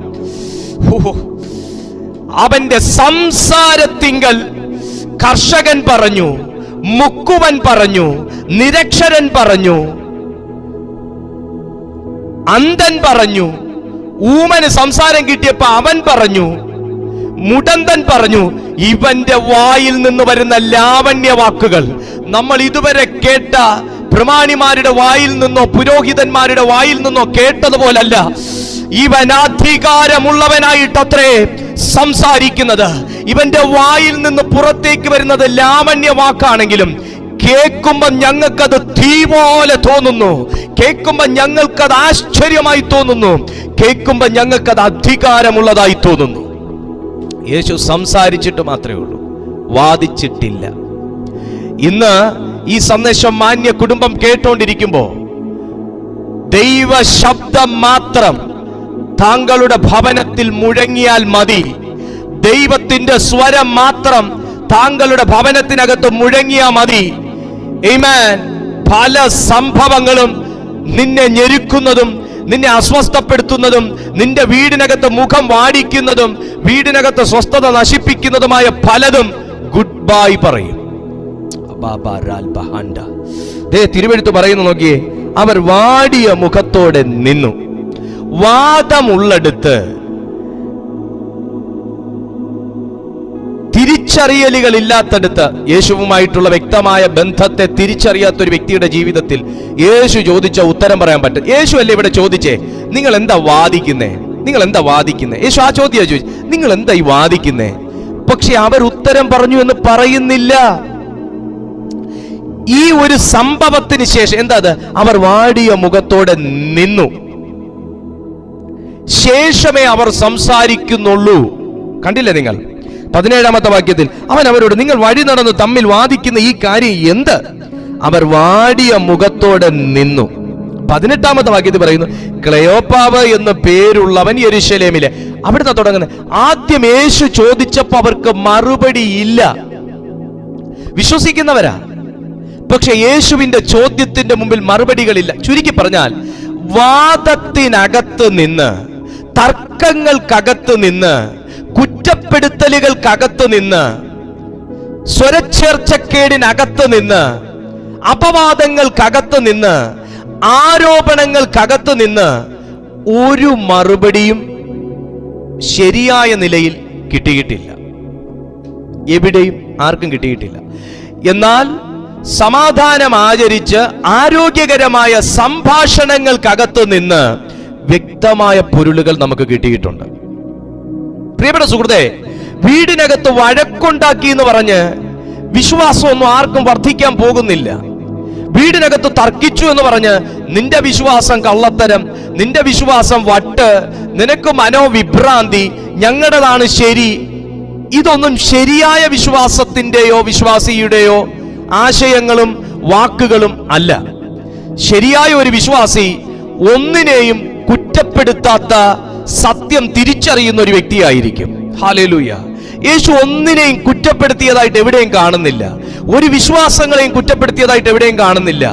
അവന്റെ സംസാരത്തിങ്കൽ കർഷകൻ പറഞ്ഞു, മുക്കുവൻ പറഞ്ഞു, നിരക്ഷരൻ പറഞ്ഞു, അന്ധൻ പറഞ്ഞു, ഊമന് സംസാരം കിട്ടിയപ്പോ അവൻ പറഞ്ഞു, മുടന്തൻ പറഞ്ഞു. ഇവന്റെ വായിൽ നിന്ന് വരുന്ന ലാവണ്യ വാക്കുകൾ, നമ്മൾ ഇതുവരെ കേട്ട പ്രമാണിമാരുടെ വായിൽ നിന്നോ പുരോഹിതന്മാരുടെ വായിൽ നിന്നോ കേട്ടതുപോലല്ല. ഇവൻ അധികാരമുള്ളവനായിട്ടത്രേ സംസാരിക്കുന്നത്. ഇവന്റെ വായിൽ നിന്ന് പുറത്തേക്ക് വരുന്നത് ലാവണ്യ വാക്കാണെങ്കിലും കേൾക്കുമ്പോ ഞങ്ങൾക്കത് തീ പോലെ തോന്നുന്നു, കേൾക്കുമ്പോ ഞങ്ങൾക്കത് ആശ്ചര്യമായി തോന്നുന്നു, കേൾക്കുമ്പോ ഞങ്ങൾക്കത് അധികാരമുള്ളതായി തോന്നുന്നു. യേശു സംസാരിച്ചിട്ട് മാത്രമേ ഉള്ളൂ, വാദിച്ചിട്ടില്ല. ഇന്ന് ഈ സന്ദേശം മാന്യ കുടുംബം കേട്ടോണ്ടിരിക്കുമ്പോ ദൈവ ശബ്ദം മാത്രം താങ്കളുടെ ഭവനത്തിൽ മുഴങ്ങിയാൽ മതി. ദൈവത്തിന്റെ സ്വരം മാത്രം താങ്കളുടെ ഭവനത്തിനകത്ത് മുഴങ്ങിയാൽ മതി. ആമേൻ. പല സംഭവങ്ങളും നിന്നെ ഞെരുക്കുന്നതും നിന്നെ അസ്വസ്ഥപ്പെടുത്തുന്നതും നിന്റെ വീടിനകത്ത് മുഖം വാടിക്കുന്നതും വീടിനകത്ത് സ്വസ്ഥത നശിപ്പിക്കുന്നതുമായ പലതും ഗുഡ് ബൈ പറയും. തിരുവെഴുത്ത് പറയുന്നു, നോക്കിയേ, അവർ വാടിയ മുഖത്തോടെ നിന്നു. വാദമുള്ളടുത്ത്, തിരിച്ചറിയലുകൾ ഇല്ലാത്തടുത്ത്, യേശുവുമായിട്ടുള്ള വ്യക്തമായ ബന്ധത്തെ തിരിച്ചറിയാത്ത ഒരു വ്യക്തിയുടെ ജീവിതത്തിൽ യേശു ചോദിച്ച ഉത്തരം പറയാൻ പറ്റും. യേശു അല്ലേ ഇവിടെ ചോദിച്ചേ, നിങ്ങൾ എന്താ വാദിക്കുന്നേ, നിങ്ങൾ എന്താ വാദിക്കുന്നേ? യേശു ആ ചോദ്യം ചോദിച്ചു, നിങ്ങൾ എന്താ ഈ വാദിക്കുന്നേ? പക്ഷെ അവർ ഉത്തരം പറഞ്ഞു എന്ന് പറയുന്നില്ല. ഈ ഒരു സംഭവത്തിന് ശേഷം എന്താ അത്? അവർ വാടിയ മുഖത്തോടെ നിന്നു. ശേഷമേ അവർ സംസാരിക്കുന്നുള്ളൂ. കണ്ടില്ലേ നിങ്ങൾ 17-ാമത്തെ വാക്യത്തിൽ? അവൻ അവരോട്, നിങ്ങൾ വഴി നടന്ന് തമ്മിൽ വാദിക്കുന്ന ഈ കാര്യം എന്ത്? അവർ വാടിയ മുഖത്തോടെ നിന്നു. 18-ാമത്തെ വാക്യത്തിൽ പറയുന്നു, ക്ലെയോപ്പാവ് എന്ന് പേരുള്ളവൻ യെരൂശലേമിലെ. അവിടുന്ന് തുടങ്ങുന്നത്. ആദ്യം യേശു ചോദിച്ചപ്പോ അവർക്ക് മറുപടി ഇല്ല. വിശ്വസിക്കുന്നവരാ, പക്ഷെ യേശുവിന്റെ ചോദ്യത്തിന്റെ മുമ്പിൽ മറുപടികളില്ല. ചുരുക്കി പറഞ്ഞാൽ, വാദത്തിനകത്ത് നിന്ന്, തർക്കങ്ങൾക്കകത്ത് നിന്ന്, കുറ്റപ്പെടുത്തലുകൾക്കകത്ത് നിന്ന്, സ്വരച്ചേർച്ചക്കേടിനകത്ത് നിന്ന്, അപവാദങ്ങൾക്കകത്ത് നിന്ന്, ആരോപണങ്ങൾക്കകത്ത് നിന്ന് ഒരു മറുപടിയും ശരിയായ നിലയിൽ കിട്ടിയിട്ടില്ല. എവിടെയും ആർക്കും കിട്ടിയിട്ടില്ല. എന്നാൽ സമാധാനം ആചരിച്ച് ആരോഗ്യകരമായ സംഭാഷണങ്ങൾക്കകത്ത് നിന്ന് വ്യക്തമായ പൊരുളുകൾ നമുക്ക് കിട്ടിയിട്ടുണ്ട്. പ്രിയപ്പെട്ട സുഹൃത്തേ, വീടിനകത്ത് വഴക്കുണ്ടാക്കി എന്ന് പറഞ്ഞ് വിശ്വാസമൊന്നും ആർക്കും വർദ്ധിക്കാൻ പോകുന്നില്ല. വീടിനകത്ത് തർക്കിച്ചു എന്ന് പറഞ്ഞ് നിന്റെ വിശ്വാസം കള്ളത്തരം, നിന്റെ വിശ്വാസം വട്ട്, നിനക്ക് മനോവിഭ്രാന്തി, ഞങ്ങളുടേതാണ് ശരി, ഇതൊന്നും ശരിയായ വിശ്വാസത്തിന്റെയോ വിശ്വാസിയുടെയോ ആശയങ്ങളും വാക്കുകളും അല്ല. ശരിയായ ഒരു വിശ്വാസി ഒന്നിനെയും കുറ്റപ്പെടുത്താത്ത സത്യം തിരിച്ചറിയുന്ന ഒരു വ്യക്തിയായിരിക്കും. ഹല്ലേലൂയ. യേശു ഒന്നിനെയും കുറ്റപ്പെടുത്തിയതായിട്ട് എവിടെയും കാണുന്നില്ല. ഒരു വിശ്വാസങ്ങളെയും കുറ്റപ്പെടുത്തിയതായിട്ട് എവിടെയും കാണുന്നില്ല.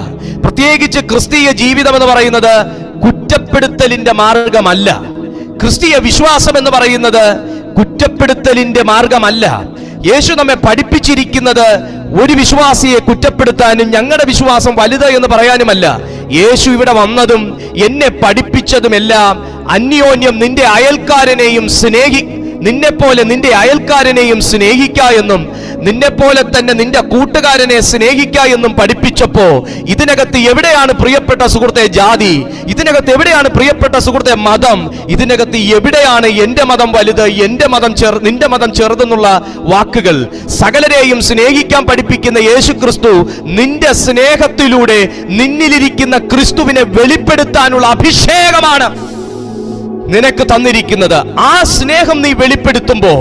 പ്രത്യേകിച്ച് ക്രിസ്തീയ ജീവിതം എന്ന് പറയുന്നത് കുറ്റപ്പെടുത്തലിന്റെ മാർഗമല്ല. ക്രിസ്തീയ വിശ്വാസം എന്ന് പറയുന്നത് കുറ്റപ്പെടുത്തലിന്റെ മാർഗമല്ല. യേശു നമ്മെ പഠിപ്പിച്ചിരിക്കുന്നത് ഒരു വിശ്വാസിയെ കുറ്റപ്പെടുത്താനും ഞങ്ങളുടെ വിശ്വാസം വലുത് എന്ന് പറയാനുമല്ല. യേശു ഇവിടെ വന്നതും എന്നെ പഠിപ്പിച്ചതുമെല്ലാം അന്യോന്യം നിന്റെ അയൽക്കാരനെയും നിന്നെപ്പോലെ നിന്റെ അയൽക്കാരനെയും സ്നേഹിക്ക എന്നും നിന്നെപ്പോലെ തന്നെ നിന്റെ കൂട്ടുകാരനെ സ്നേഹിക്ക എന്നും പഠിപ്പിച്ചപ്പോ ഇതിനകത്ത് എവിടെയാണ് പ്രിയപ്പെട്ട സുഹൃത്തെ ജാതി? ഇതിനകത്ത് എവിടെയാണ് പ്രിയപ്പെട്ട സുഹൃത്തെ മതം? ഇതിനകത്ത് എവിടെയാണ് എന്റെ മതം വലുത്, എന്റെ മതം നിന്റെ മതം ചെറുതെന്നുള്ള വാക്കുകൾ? സകലരെയും സ്നേഹിക്കാൻ പഠിപ്പിക്കുന്ന യേശു ക്രിസ്തു നിന്റെ സ്നേഹത്തിലൂടെ നിന്നിലിരിക്കുന്ന ക്രിസ്തുവിനെ വെളിപ്പെടുത്താനുള്ള അഭിഷേകമാണ് നിനക്ക് തന്നിരിക്കുന്നത്. ആ സ്നേഹം നീ വെളിപ്പെടുത്തുമ്പോ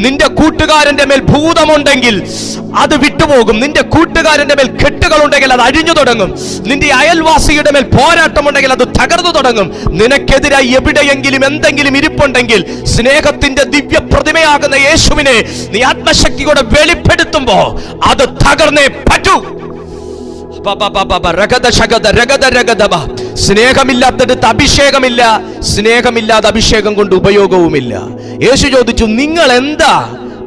നിന്റെ കൂട്ടുകാരന്റെ മേൽ ഭൂതമുണ്ടെങ്കിൽ അത് വിട്ടുപോകും. നിന്റെ കൂട്ടുകാരന്റെ മേൽ കെട്ടുകളുണ്ടെങ്കിൽ അത് അഴിഞ്ഞു തുടങ്ങും. നിന്റെ അയൽവാസിയുടെ മേൽ പോരാട്ടമുണ്ടെങ്കിൽ അത് തകർന്നു തുടങ്ങും. നിനക്കെതിരായി എവിടെയെങ്കിലും എന്തെങ്കിലും ഇരിപ്പുണ്ടെങ്കിൽ സ്നേഹത്തിന്റെ ദിവ്യ പ്രതിമയാകുന്ന യേശുവിനെ നീ ആത്മശക്തിയോടെ വെളിപ്പെടുത്തുമ്പോ അത് തകർന്നേ പറ്റൂ. സ്നേഹമില്ലാത്തടുത്ത് അഭിഷേകമില്ല, സ്നേഹമില്ലാതെ അഭിഷേകം കൊണ്ട് ഉപയോഗവുമില്ല. യേശു ചോദിച്ചു, നിങ്ങൾ എന്താ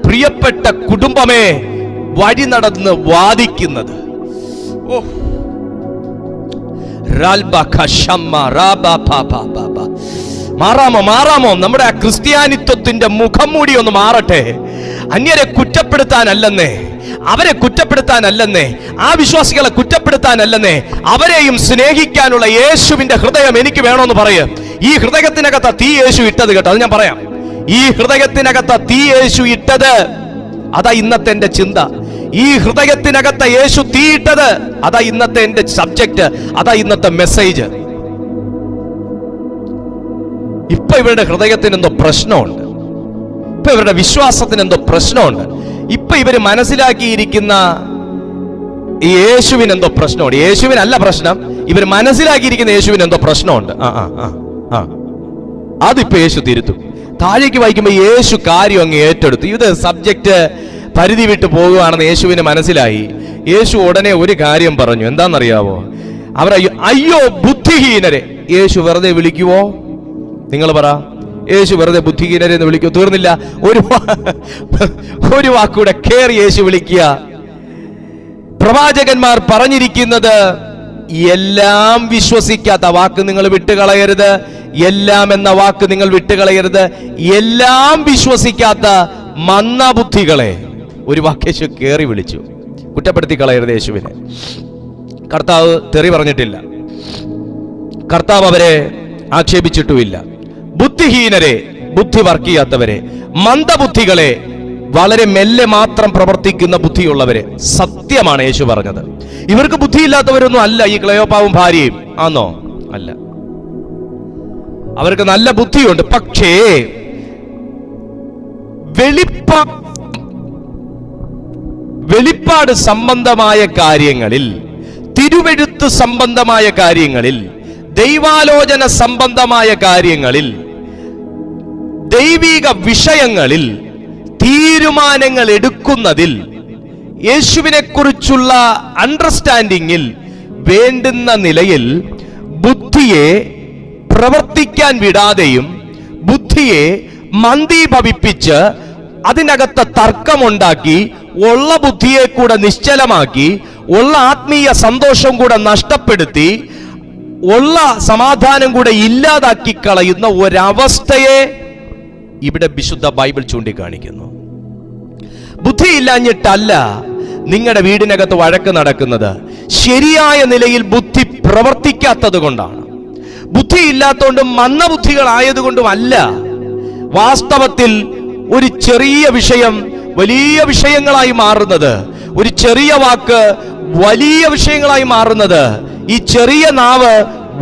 പ്രിയപ്പെട്ട കുടുംബമേ വഴി നടന്ന് വാദിക്കുന്നത്? മാറാമോ? നമ്മുടെ ആ ക്രിസ്ത്യാനിത്വത്തിന്റെ മുഖം മൂടി ഒന്ന് മാറട്ടെ. അന്യരെ കുറ്റപ്പെടുത്താനല്ലെന്നേ, അവരെ കുറ്റപ്പെടുത്താനല്ലെന്നേ, ആ വിശ്വാസികളെ കുറ്റപ്പെടുത്താനല്ലെന്നേ, അവരെയും സ്നേഹിക്കാനുള്ള യേശുവിന്റെ ഹൃദയം എനിക്ക് വേണമെന്ന് പറയ്. ഈ ഹൃദയത്തിനകത്ത തീ യേശു ഇട്ടത് കേട്ടോ, അത് ഞാൻ പറയാം. ഈ ഹൃദയത്തിനകത്ത തീ യേശു ഇട്ടത്, അതാ ഇന്നത്തെ എന്റെ ചിന്ത. ഈ ഹൃദയത്തിനകത്ത യേശു തീ ഇട്ടത്, അതാ ഇന്നത്തെ എന്റെ സബ്ജക്ട്, അതാ ഇന്നത്തെ മെസ്സേജ്. ഇപ്പൊ ഇവരുടെ ഹൃദയത്തിന് എന്തോ പ്രശ്നമുണ്ട്, ഇപ്പൊ ഇവരുടെ വിശ്വാസത്തിന് എന്തോ പ്രശ്നമുണ്ട്, ഇപ്പൊ ഇവര് മനസ്സിലാക്കിയിരിക്കുന്ന ഈ യേശുവിന് എന്തോ പ്രശ്നമുണ്ട്. യേശുവിനല്ല പ്രശ്നം, ഇവർ മനസ്സിലാക്കിയിരിക്കുന്ന യേശുവിന് എന്തോ പ്രശ്നമുണ്ട്. അതിപ്പോ യേശു തിരുത്തും. താഴേക്ക് വായിക്കുമ്പോ യേശു കാര്യം അങ്ങ് ഏറ്റെടുത്തു. ഇത് സബ്ജക്റ്റ് പരിധി വിട്ട് പോകുകയാണെന്ന് യേശുവിന് മനസ്സിലായി. യേശു ഉടനെ ഒരു കാര്യം പറഞ്ഞു. എന്താണെന്നറിയാവോ? അവർ അയ്യോ ബുദ്ധിഹീനരെ. യേശു വെറുതെ വിളിക്കുവോ? നിങ്ങൾ പറ, യേശു വെറുതെ ബുദ്ധിഹീനരെ എന്ന് വിളിക്കൂ? തീർന്നില്ല. ഒരു വാക്കൂടെ കേറി യേശു വിളിക്കുക. പ്രവാചകന്മാർ പറഞ്ഞിരിക്കുന്നത് എല്ലാം വിശ്വസിക്കാത്ത വാക്ക് നിങ്ങൾ വിട്ടുകളയരുത്. എല്ലാം എന്ന വാക്ക് നിങ്ങൾ വിട്ടുകളയരുത്. എല്ലാം വിശ്വസിക്കാത്ത മന്ദബുദ്ധികളെ, ഒരു വാക്ക് യേശു കേറി വിളിച്ചു. കുറ്റപ്പെടുത്തി കളയരുത് യേശുവിനെ. കർത്താവ് തെറി പറഞ്ഞിട്ടില്ല, കർത്താവ് അവരെ ആക്ഷേപിച്ചിട്ടുമില്ല. ബുദ്ധിഹീനരെ, ബുദ്ധി വർക്ക് ചെയ്യാത്തവരെ, മന്ദബുദ്ധികളെ, വളരെ മെല്ലെ മാത്രം പ്രവർത്തിക്കുന്ന ബുദ്ധിയുള്ളവരെ. സത്യമാണ് യേശു പറഞ്ഞത്. ഇവർക്ക് ബുദ്ധിയില്ലാത്തവരൊന്നും അല്ല ഈ ക്ലെയോപ്പാവും ഭാര്യയും, ആണോ? അല്ല, അവർക്ക് നല്ല ബുദ്ധിയുണ്ട്. പക്ഷേ വെളിപ്പാട് സംബന്ധമായ കാര്യങ്ങളിൽ, തിരുവെഴുത്ത് സംബന്ധമായ കാര്യങ്ങളിൽ, ദൈവാലോചന സംബന്ധമായ കാര്യങ്ങളിൽ, ദൈവിക വിഷയങ്ങളിൽ തീരുമാനങ്ങൾ എടുക്കുന്നതിൽ, യേശുവിനെ കുറിച്ചുള്ള അണ്ടർസ്റ്റാൻഡിങ്ങിൽ വേണ്ടുന്ന നിലയിൽ ബുദ്ധിയെ പ്രവർത്തിക്കാൻ വിടാതെയും ബുദ്ധിയെ മന്ദീഭവിപ്പിച്ച് അതിനകത്ത് തർക്കമുണ്ടാക്കി ഉള്ള ബുദ്ധിയെ കൂടെ നിശ്ചലമാക്കി ഉള്ള ആത്മീയ സന്തോഷം കൂടെ നഷ്ടപ്പെടുത്തി ഉള്ള സമാധാനം കൂടെ ഇല്ലാതാക്കി കളയുന്ന ഒരവസ്ഥയെ ഇവിടെ വിശുദ്ധ ബൈബിൾ ചൂണ്ടിക്കാണിക്കുന്നു. ബുദ്ധിയില്ലാഞ്ഞിട്ടല്ല നിങ്ങളുടെ വീടിനകത്ത് വഴക്ക് നടക്കുന്നത്, ശരിയായ നിലയിൽ ബുദ്ധി പ്രവർത്തിക്കാത്തത് കൊണ്ടാണ്. ബുദ്ധിയില്ലാത്തതുകൊണ്ടും മന്ദബുദ്ധികളായതുകൊണ്ടും അല്ല. വാസ്തവത്തിൽ ഒരു ചെറിയ വിഷയം വലിയ വിഷയങ്ങളായി മാറുന്നത്, ഒരു ചെറിയ വാക്ക് വലിയ വിഷയങ്ങളായി മാറുന്നത്, ഈ ചെറിയ നാവ്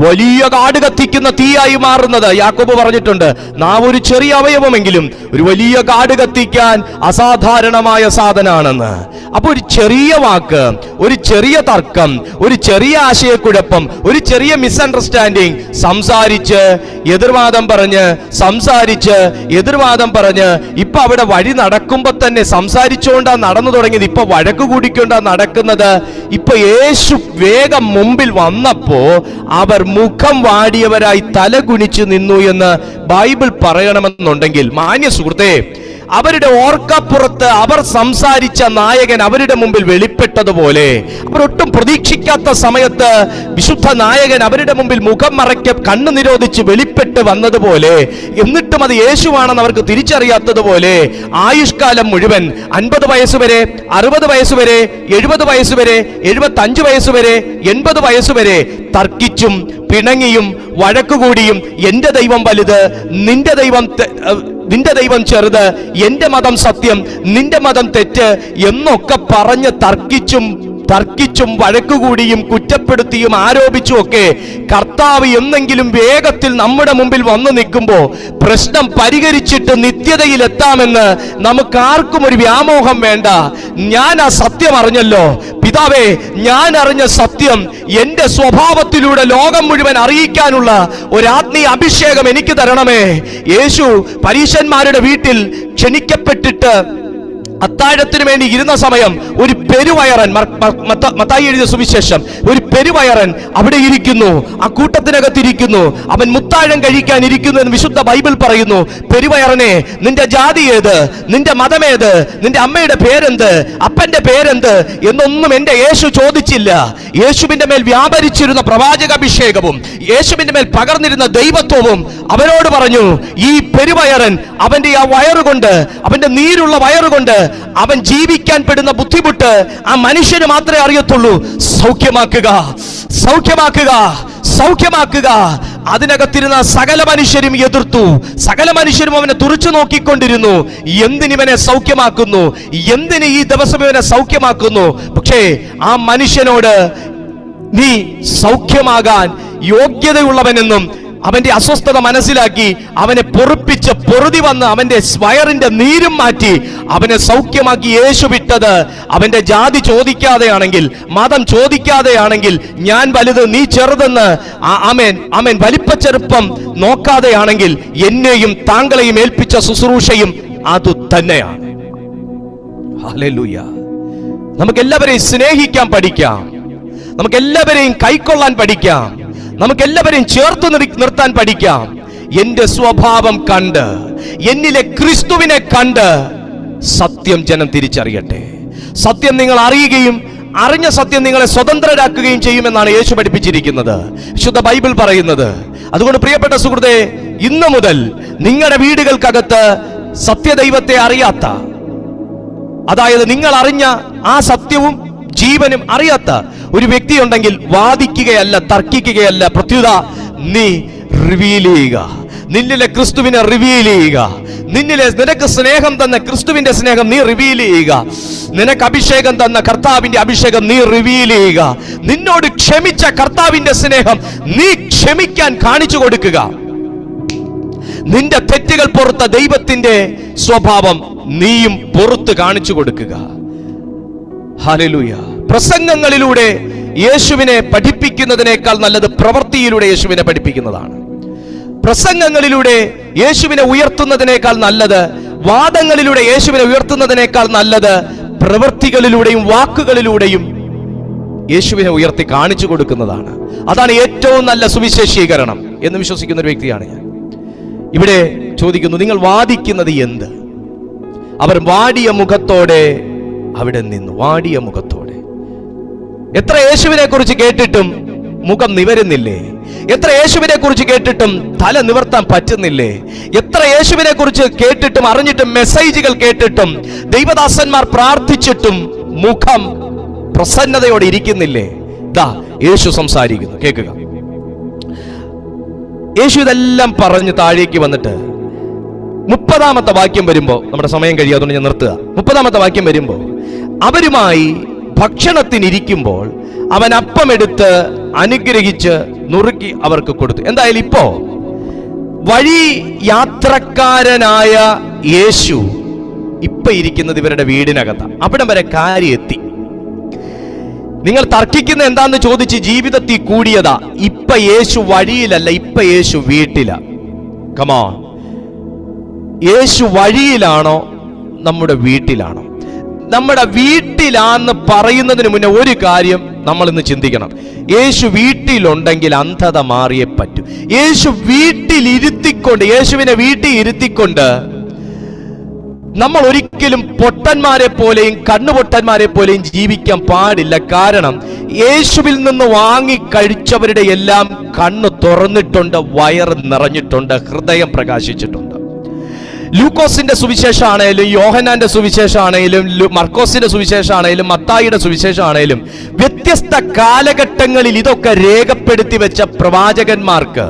വലിയ കാട് കത്തിക്കുന്ന തീയായി മാറുന്നത്. യാക്കോബ് പറഞ്ഞിട്ടുണ്ട്, നാവ് ഒരു ചെറിയ അവയവമെങ്കിലും ഒരു വലിയ കാട് കത്തിക്കാൻ അസാധാരണമായ സാധനമാണെന്ന്. അപ്പൊ ഒരു ചെറിയ വാക്ക്, ഒരു ചെറിയ തർക്കം, ഒരു ചെറിയ ആശയക്കുഴപ്പം, ഒരു ചെറിയ മിസ്അണ്ടർസ്റ്റാൻഡിങ്, സംസാരിച്ച് എതിർവാദം പറഞ്ഞ് ഇപ്പൊ അവിടെ വഴി നടക്കുമ്പോ തന്നെ സംസാരിച്ചുകൊണ്ടാ നടന്നു തുടങ്ങിയത്, ഇപ്പൊ വഴക്ക് കൂടിക്കൊണ്ടാ നടക്കുന്നത്. ഇപ്പൊ യേശു വേഗം മുമ്പിൽ വന്നപ്പോ അവർ മുഖം വാടിയവരായി തലകുനിച്ചു നിന്നു എന്ന് ബൈബിൾ പറയണമെന്നുണ്ടെങ്കിൽ, മാന്യ സുഹൃത്തേ, അവരുടെ ഓർക്കപ്പുറത്ത് അവർ സംസാരിച്ച നായകൻ അവരുടെ മുമ്പിൽ വെളിപ്പെട്ടതുപോലെ, അവരൊട്ടും പ്രതീക്ഷിക്കാത്ത സമയത്ത് വിശുദ്ധ നായകൻ അവരുടെ മുമ്പിൽ മുഖം മറയ്ക്ക് കണ്ണു നിരോധിച്ച് വെളിപ്പെട്ട് വന്നതുപോലെ, എന്നിട്ടും അത് യേശുവാണെന്ന് അവർക്ക് തിരിച്ചറിയാത്തതുപോലെ ആയുഷ്കാലം മുഴുവൻ 50 വയസ്സുവരെ, 60 വയസ്സുവരെ, 70 വയസ്സുവരെ, 75 വയസ്സുവരെ, 80 വയസ്സുവരെ തർക്കിച്ചും പിണങ്ങിയും വഴക്കുകൂടിയും എന്റെ ദൈവം വലുത്, നിന്റെ ദൈവം ചെറുത്, എന്റെ മതം സത്യം, നിന്റെ മതം തെറ്റ് എന്നൊക്കെ പറഞ്ഞ് തർക്കിച്ചും വഴക്കുകൂടിയും കുറ്റപ്പെടുത്തിയും ആരോപിച്ചും ഒക്കെ കർത്താവ് എന്നെങ്കിലും വേഗത്തിൽ നമ്മുടെ മുമ്പിൽ വന്നു നിൽക്കുമ്പോൾ പ്രശ്നം പരിഹരിച്ചിട്ട് നിത്യതയിൽ എത്താമെന്ന് നമുക്കാർക്കും ഒരു വ്യാമോഹം വേണ്ട. ഞാൻ ആ സത്യം അറിഞ്ഞല്ലോ പിതാവേ, ഞാൻ അറിഞ്ഞ സത്യം എന്റെ സ്വഭാവത്തിലൂടെ ലോകം മുഴുവൻ അറിയിക്കാനുള്ള ഒരു ആത്മീയ അഭിഷേകം എനിക്ക് തരണമേ. യേശു പരീശന്മാരുടെ വീട്ടിൽ ക്ഷണിക്കപ്പെട്ടിട്ട് അത്താഴത്തിന് വേണ്ടി ഇരുന്ന സമയം ഒരു പെരുവയറൻ, മത്തായി എഴുതിയ സുവിശേഷം, ഒരു പെരുവയറൻ അവിടെ ഇരിക്കുന്നു, ആ കൂട്ടത്തിനകത്തിരിക്കുന്നു. അവൻ മുത്താഴം കഴിക്കാൻ ഇരിക്കുന്നു എന്ന് വിശുദ്ധ ബൈബിൾ പറയുന്നു. പെരുവയറനെ, നിന്റെ ജാതി ഏത്, നിന്റെ മതമേത്, നിന്റെ അമ്മയുടെ പേരെന്ത്, അപ്പന്റെ പേരെന്ത് എന്നൊന്നും എന്റെ യേശു ചോദിച്ചില്ല. യേശുവിന്റെ മേൽ വ്യാപരിച്ചിരുന്ന പ്രവാചകാഭിഷേകവും യേശുവിന്റെ മേൽ പകർന്നിരുന്ന ദൈവത്വവും അവരോട് പറഞ്ഞു, ഈ പെരുവയറൻ അവന്റെ ആ വയറുകൊണ്ട്, അവന്റെ നീരുള്ള വയറുകൊണ്ട് അവൻ ജീവിക്കാൻ പെടുന്ന ബുദ്ധിമുട്ട് ആ മനുഷ്യന് മാത്രമേ അറിയത്തുള്ളൂ. സൗഖ്യമാക്കുക, സൗഖ്യമാക്കുക, സൗഖ്യമാക്കുക. അതിനകത്തിരുന്ന സകല മനുഷ്യരും എതിർത്തു. സകല മനുഷ്യരും അവനെ തുറിച്ചു നോക്കിക്കൊണ്ടിരുന്നു. എന്തിനിവനെ സൗഖ്യമാക്കുന്നു, എന്തിന് ഈ ദിവസം ഇവനെ സൗഖ്യമാക്കുന്നു? പക്ഷേ ആ മനുഷ്യനോട് നീ സൗഖ്യമാകാൻ യോഗ്യതയുള്ളവനെന്നും അവന്റെ അസ്വസ്ഥത മനസ്സിലാക്കി അവനെ പൊറുപ്പിച്ച് പൊറുതി വന്ന് അവന്റെ വയറിന്റെ നീരും മാറ്റി അവനെ സൗഖ്യമാക്കി യേശു വിട്ടത് അവന്റെ ജാതി ചോദിക്കാതെയാണെങ്കിൽ, മതം ചോദിക്കാതെയാണെങ്കിൽ, ഞാൻ വലുത് നീ ചെറുതെന്ന് ആമേൻ വലിപ്പച്ചെറുപ്പം നോക്കാതെയാണെങ്കിൽ, എന്നെയും താങ്കളെയും ഏൽപ്പിച്ച ശുശ്രൂഷയും അതു തന്നെയാണ്. ഹല്ലേലൂയ. നമുക്കെല്ലാവരെയും സ്നേഹിക്കാൻ പഠിക്കാം, നമുക്കെല്ലാവരെയും കൈക്കൊള്ളാൻ പഠിക്കാം, നമുക്കെല്ലാവരെയും ചേർത്ത് നിർത്താൻ പഠിക്കാം. എന്റെ സ്വഭാവം കണ്ട്, എന്നിലെ ക്രിസ്തുവിനെ കണ്ട് സത്യം ജനം തിരിച്ചറിയട്ടെ. സത്യം നിങ്ങൾ അറിയുകയും അറിഞ്ഞ സത്യം നിങ്ങളെ സ്വതന്ത്രരാക്കുകയും ചെയ്യുമെന്നാണ് യേശു പഠിപ്പിച്ചിരിക്കുന്നത്, വിശുദ്ധ ബൈബിൾ പറയുന്നത്. അതുകൊണ്ട് പ്രിയപ്പെട്ട സുഹൃത്തേ, ഇന്നു മുതൽ നിങ്ങളുടെ വീടുകൾക്കകത്ത് സത്യദൈവത്തെ അറിയാത്ത, അതായത് നിങ്ങൾ അറിഞ്ഞ ആ സത്യവും ജീവനും അറിയാത്ത ഒരു വ്യക്തി ഉണ്ടെങ്കിൽ വാദിക്കുകയല്ല, തർക്കിക്കുകയല്ല, പ്രത്യുത നീ റിവീൽ ചെയ്യുക. നിന്നിലെ ക്രിസ്തുവിനെ റിവീൽ ചെയ്യുക. നിനക്ക് സ്നേഹം തന്ന ക്രിസ്തുവിന്റെ സ്നേഹം നീ റിവീൽ ചെയ്യുക. നിനക്ക് അഭിഷേകം തന്ന കർത്താവിന്റെ അഭിഷേകം നീ റിവീൽ ചെയ്യുക. നിന്നോട് ക്ഷമിച്ച കർത്താവിന്റെ സ്നേഹം നീ ക്ഷമിക്കാൻ കാണിച്ചു കൊടുക്കുക. നിന്റെ തെറ്റുകൾ പുറത്ത ദൈവത്തിന്റെ സ്വഭാവം നീയും പുറത്ത് കാണിച്ചു കൊടുക്കുക. ഹല്ലേലൂയ. പ്രസംഗങ്ങളിലൂടെ യേശുവിനെ പഠിപ്പിക്കുന്നതിനേക്കാൾ നല്ലത് പ്രവൃത്തിയിലൂടെ യേശുവിനെ പഠിപ്പിക്കുന്നതാണ്. പ്രസംഗങ്ങളിലൂടെ യേശുവിനെ ഉയർത്തുന്നതിനേക്കാൾ നല്ലത്, വാദങ്ങളിലൂടെ യേശുവിനെ ഉയർത്തുന്നതിനേക്കാൾ നല്ലത് പ്രവൃത്തികളിലൂടെയും വാക്കുകളിലൂടെയും യേശുവിനെ ഉയർത്തി കാണിച്ചു കൊടുക്കുന്നതാണ്. അതാണ് ഏറ്റവും നല്ല സുവിശേഷീകരണം എന്ന് വിശ്വസിക്കുന്ന ഒരു വ്യക്തിയാണ് ഞാൻ. ഇവിടെ ചോദിക്കുന്നു, നിങ്ങൾ വാദിക്കുന്നത് എന്ത്? അവർ വാടിയ മുഖത്തോടെ അവിടെ നിന്നു, വാടിയ മുഖത്തോടെ. എത്ര യേശുവിനെ കുറിച്ച് കേട്ടിട്ടും മുഖം നിവരുന്നില്ലേ? എത്ര യേശുവിനെ കുറിച്ച് കേട്ടിട്ടും തല നിവർത്താൻ പറ്റുന്നില്ലേ? എത്ര യേശുവിനെ കുറിച്ച് കേട്ടിട്ടും അറിഞ്ഞിട്ടും മെസ്സേജുകൾ കേട്ടിട്ടും ദൈവദാസന്മാർ പ്രാർത്ഥിച്ചിട്ടും മുഖം പ്രസന്നതയോടെ ഇരിക്കുന്നില്ലേ? ദാ യേശു സംസാരിക്കുന്നു, കേൾക്കുക. യേശു ഇതെല്ലാം പറഞ്ഞ് താഴേക്ക് വന്നിട്ട് 30-ാമത്തെ വാക്യം വരുമ്പോ, നമ്മുടെ സമയം കഴിയാതുകൊണ്ട് ഞാൻ നിർത്തുക. 30-ാമത്തെ വാക്യം വരുമ്പോ, അവരുമായി ഭക്ഷണത്തിനിരിക്കുമ്പോൾ അവൻ അപ്പമെടുത്ത് അനുഗ്രഹിച്ച് നുറുക്കി അവർക്ക് കൊടുത്തു. എന്തായാലും ഇപ്പോ വഴി യാത്രക്കാരനായ യേശു ഇപ്പൊ ഇരിക്കുന്നത് ഇവരുടെ വീടിനകത്താണ്. അവിടം വരെ കാര്യം എത്തി. നിങ്ങൾ തർക്കിക്കുന്ന എന്താന്ന് ചോദിച്ച് ജീവിതത്തിൽ കൂടിയതാ. ഇപ്പൊ യേശു വഴിയിലല്ല, ഇപ്പൊ യേശു വീട്ടിലാ. കമോൺ, യേശു വഴിയിലാണോ നമ്മുടെ വീട്ടിലാണോ? നമ്മുടെ വീട്ടിലാന്ന് പറയുന്നതിന് മുന്നേ ഒരു കാര്യം നമ്മൾ ഇന്ന് ചിന്തിക്കണം. യേശു വീട്ടിലുണ്ടെങ്കിൽ അന്ധത മാറിയേ പറ്റൂ. യേശു വീട്ടിലിരുത്തിക്കൊണ്ട്, യേശുവിനെ വീട്ടിൽ ഇരുത്തിക്കൊണ്ട് നമ്മൾ ഒരിക്കലും പൊട്ടന്മാരെ പോലെയും കണ്ണുപൊട്ടന്മാരെ പോലെയും ജീവിക്കാൻ പാടില്ല. കാരണം യേശുവിൽ നിന്ന് വാങ്ങി കഴിച്ചവരുടെ എല്ലാം കണ്ണ് തുറന്നിട്ടുണ്ട്, വയറ് നിറഞ്ഞിട്ടുണ്ട്, ഹൃദയം പ്രകാശിച്ചിട്ടുണ്ട്. ലൂക്കോസിന്റെ സുവിശേഷം ആണെങ്കിലും, യോഹന്നാന്റെ സുവിശേഷം ആണെങ്കിലും, മർക്കോസിന്റെ സുവിശേഷം ആണെങ്കിലും, മത്തായിയുടെ സുവിശേഷം ആണെങ്കിലും, വ്യത്യസ്ത കാലഘട്ടങ്ങളിൽ ഇതൊക്കെ രേഖപ്പെടുത്തി വെച്ച പ്രവാചകന്മാർക്ക്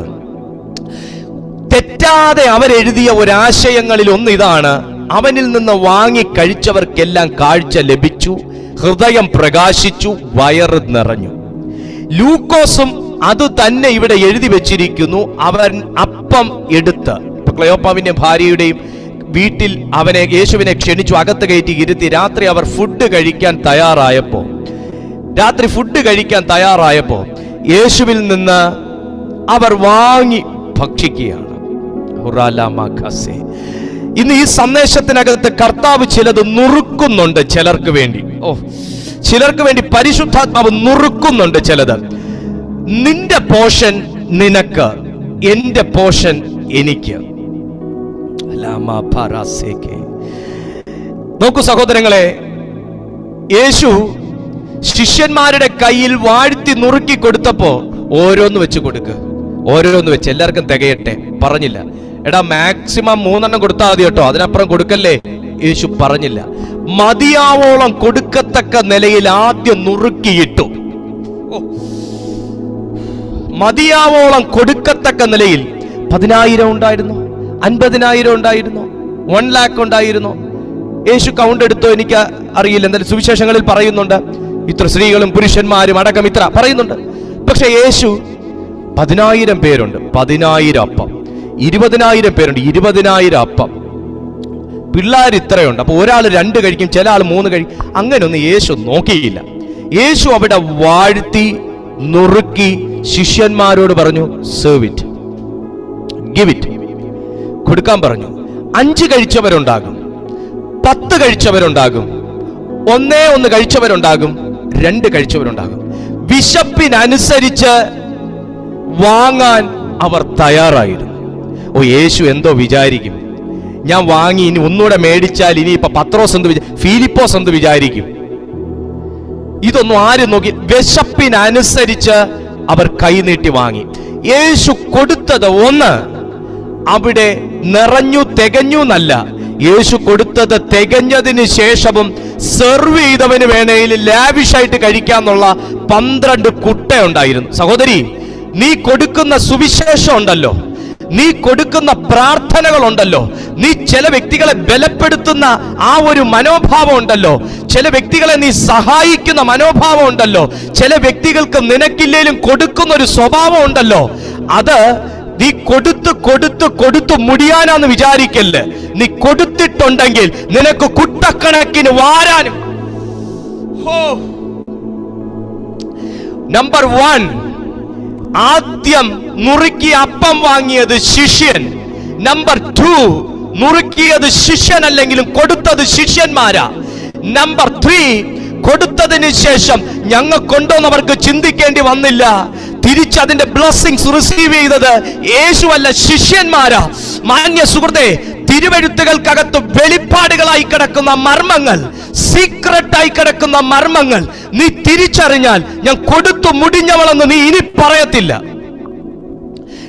തെറ്റാതെ അവരെഴുതിയ ഒരാശയങ്ങളിൽ ഒന്ന് ഇതാണ്: അവനിൽ നിന്ന് വാങ്ങി കഴിച്ചവർക്കെല്ലാം കാഴ്ച ലഭിച്ചു, ഹൃദയം പ്രകാശിച്ചു, വയറ് നിറഞ്ഞു. ലൂക്കോസും അത് തന്നെ ഇവിടെ എഴുതി വെച്ചിരിക്കുന്നു. അവൻ അപ്പം എടുത്ത്, ക്ലെയോപ്പാവിന്റെ ഭാര്യയുടെയും വീട്ടിൽ അവനെ, യേശുവിനെ ക്ഷണിച്ചു, അകത്ത് കയറ്റി ഇരുത്തി. രാത്രി അവർ ഫുഡ് കഴിക്കാൻ തയ്യാറായപ്പോ യേശുവിൽ നിന്ന് അവർ വാങ്ങി ഭക്ഷിക്കുകയാണ്. ഇന്ന് ഈ സന്ദേശത്തിനകത്ത് കർത്താവ് ചിലത് നുറുക്കുന്നുണ്ട് ചിലർക്ക് വേണ്ടി. ചിലർക്ക് വേണ്ടി പരിശുദ്ധാത്മാവ് നുറുക്കുന്നുണ്ട് ചിലത്. നിന്റെ പോഷൻ നിനക്ക്, എന്റെ പോഷൻ എനിക്ക്. നോക്കൂ സഹോദരങ്ങളെ, യേശു ശിഷ്യന്മാരുടെ കയ്യിൽ വാഴ്ത്തി നുറുക്കി കൊടുത്തപ്പോ ഓരോന്ന് വെച്ച് കൊടുക്ക്, ഓരോന്ന് വെച്ച്, എല്ലാവർക്കും തികയട്ടെ പറഞ്ഞില്ല. എടാ മാക്സിമം 3 കൊടുത്താൽ മതി കേട്ടോ, അതിനപ്പുറം കൊടുക്കല്ലേ യേശു പറഞ്ഞില്ല. മതിയാവോളം കൊടുക്കത്തക്ക നിലയിൽ ആദ്യം നുറുക്കിയിട്ടു. മതിയാവോളം കൊടുക്കത്തക്ക നിലയിൽ 10,000 ഉണ്ടായിരുന്നു, 50,000 ഉണ്ടായിരുന്നു, 1 lakh ഉണ്ടായിരുന്നു. യേശു കൗണ്ട് എടുത്തോ എനിക്ക് അറിയില്ല, എന്തായാലും സുവിശേഷങ്ങളിൽ പറയുന്നുണ്ട് ഇത്ര സ്ത്രീകളും പുരുഷന്മാരും അടക്കം ഇത്ര പറയുന്നുണ്ട്. പക്ഷെ യേശു 10,000 പേരുണ്ട്, 10,000 അപ്പം, 20,000 പേരുണ്ട്, 20,000 അപ്പം, പിള്ളേർ ഇത്രയുണ്ട്. അപ്പൊ ഒരാൾ 2 കഴിക്കും, ചില ആൾ 3 കഴിക്കും. അങ്ങനെയൊന്നും യേശു നോക്കിയില്ല. യേശു അവിടെ വാഴ്ത്തി നുറുക്കി ശിഷ്യന്മാരോട് പറഞ്ഞു, സെർവ് ഇറ്റ്, ഗിവ് ഇറ്റ്, കൊടുക്കാൻ പറഞ്ഞു. 5 കഴിച്ചവരുണ്ടാകും, 10 കഴിച്ചവരുണ്ടാകും, 1 കഴിച്ചവരുണ്ടാകും, 2 കഴിച്ചവരുണ്ടാകും. വിശപ്പിനനുസരിച്ച് വാങ്ങാൻ അവർ തയ്യാറായിരുന്നു. യേശു എന്തോ വിചാരിക്കും, ഞാൻ വാങ്ങി ഇനി ഒന്നുകൂടെ മേടിച്ചാൽ ഇനിയിപ്പോ പത്രോസ് എന്ത് ഫിലിപ്പോസ് എന്ത് വിചാരിക്കും? ഇതൊന്നും ആരും നോക്കി. വിശപ്പിനനുസരിച്ച് അവർ കൈനീട്ടി വാങ്ങി. യേശു കൊടുത്തത് ഒന്ന് അവിടെ നിറഞ്ഞു തികഞ്ഞു എന്നല്ല, യേശു കൊടുത്തത് തികഞ്ഞതിന് ശേഷവും സെർവ് ചെയ്തവന് വേണേൽ ലാവിഷായിട്ട് കഴിക്കാന്നുള്ള 12 കുട്ട ഉണ്ടായിരുന്നു. സഹോദരി, നീ കൊടുക്കുന്ന സുവിശേഷം ഉണ്ടല്ലോ, നീ കൊടുക്കുന്ന പ്രാർത്ഥനകൾ ഉണ്ടല്ലോ, നീ ചില വ്യക്തികളെ ബലപ്പെടുത്തുന്ന ആ ഒരു മനോഭാവം ഉണ്ടല്ലോ, ചില വ്യക്തികളെ നീ സഹായിക്കുന്ന മനോഭാവം ഉണ്ടല്ലോ, ചില വ്യക്തികൾക്ക് നിനക്കില്ലേലും കൊടുക്കുന്ന ഒരു സ്വഭാവം ഉണ്ടല്ലോ, അത് നീ കൊടുത്ത് കൊടുത്ത് കൊടുത്ത് മുടിയാനാന്ന് വിചാരിക്കല്ലേ. നീ കൊടുത്തിട്ടുണ്ടെങ്കിൽ നിനക്ക് കുട്ടക്കണക്കിന് വാരാനും. നമ്പർ 1, ആദ്യം നുറുക്കി അപ്പം വാങ്ങിയത് ശിഷ്യൻ. നമ്പർ 2, നുറുക്കിയത് ശിഷ്യൻ അല്ലെങ്കിലും കൊടുത്തത് ശിഷ്യന്മാരാ. നമ്പർ 3, കൊടുത്തതിന് ശേഷം ഞങ്ങൾക്കുണ്ടോന്നവർക്ക് ചിന്തിക്കേണ്ടി വന്നില്ല. തിരിച്ചതിന്റെ ബ്ലെസ്സിങ്സ് റിസീവ് ചെയ്തത് യേശുവല്ല, ശിഷ്യന്മാരാ. മാന്യ സുഹൃത്തെ, തിരുവെഴുത്തുകൾക്കകത്ത് വെളിപ്പാടുകളായി കിടക്കുന്ന മർമ്മങ്ങൾ, സീക്രട്ടായി കിടക്കുന്ന മർമ്മങ്ങൾ നീ തിരിച്ചറിഞ്ഞാൽ ഞാൻ കൊടുത്തു മുടിഞ്ഞവളെന്ന് നീ ഇനി പറയത്തില്ല.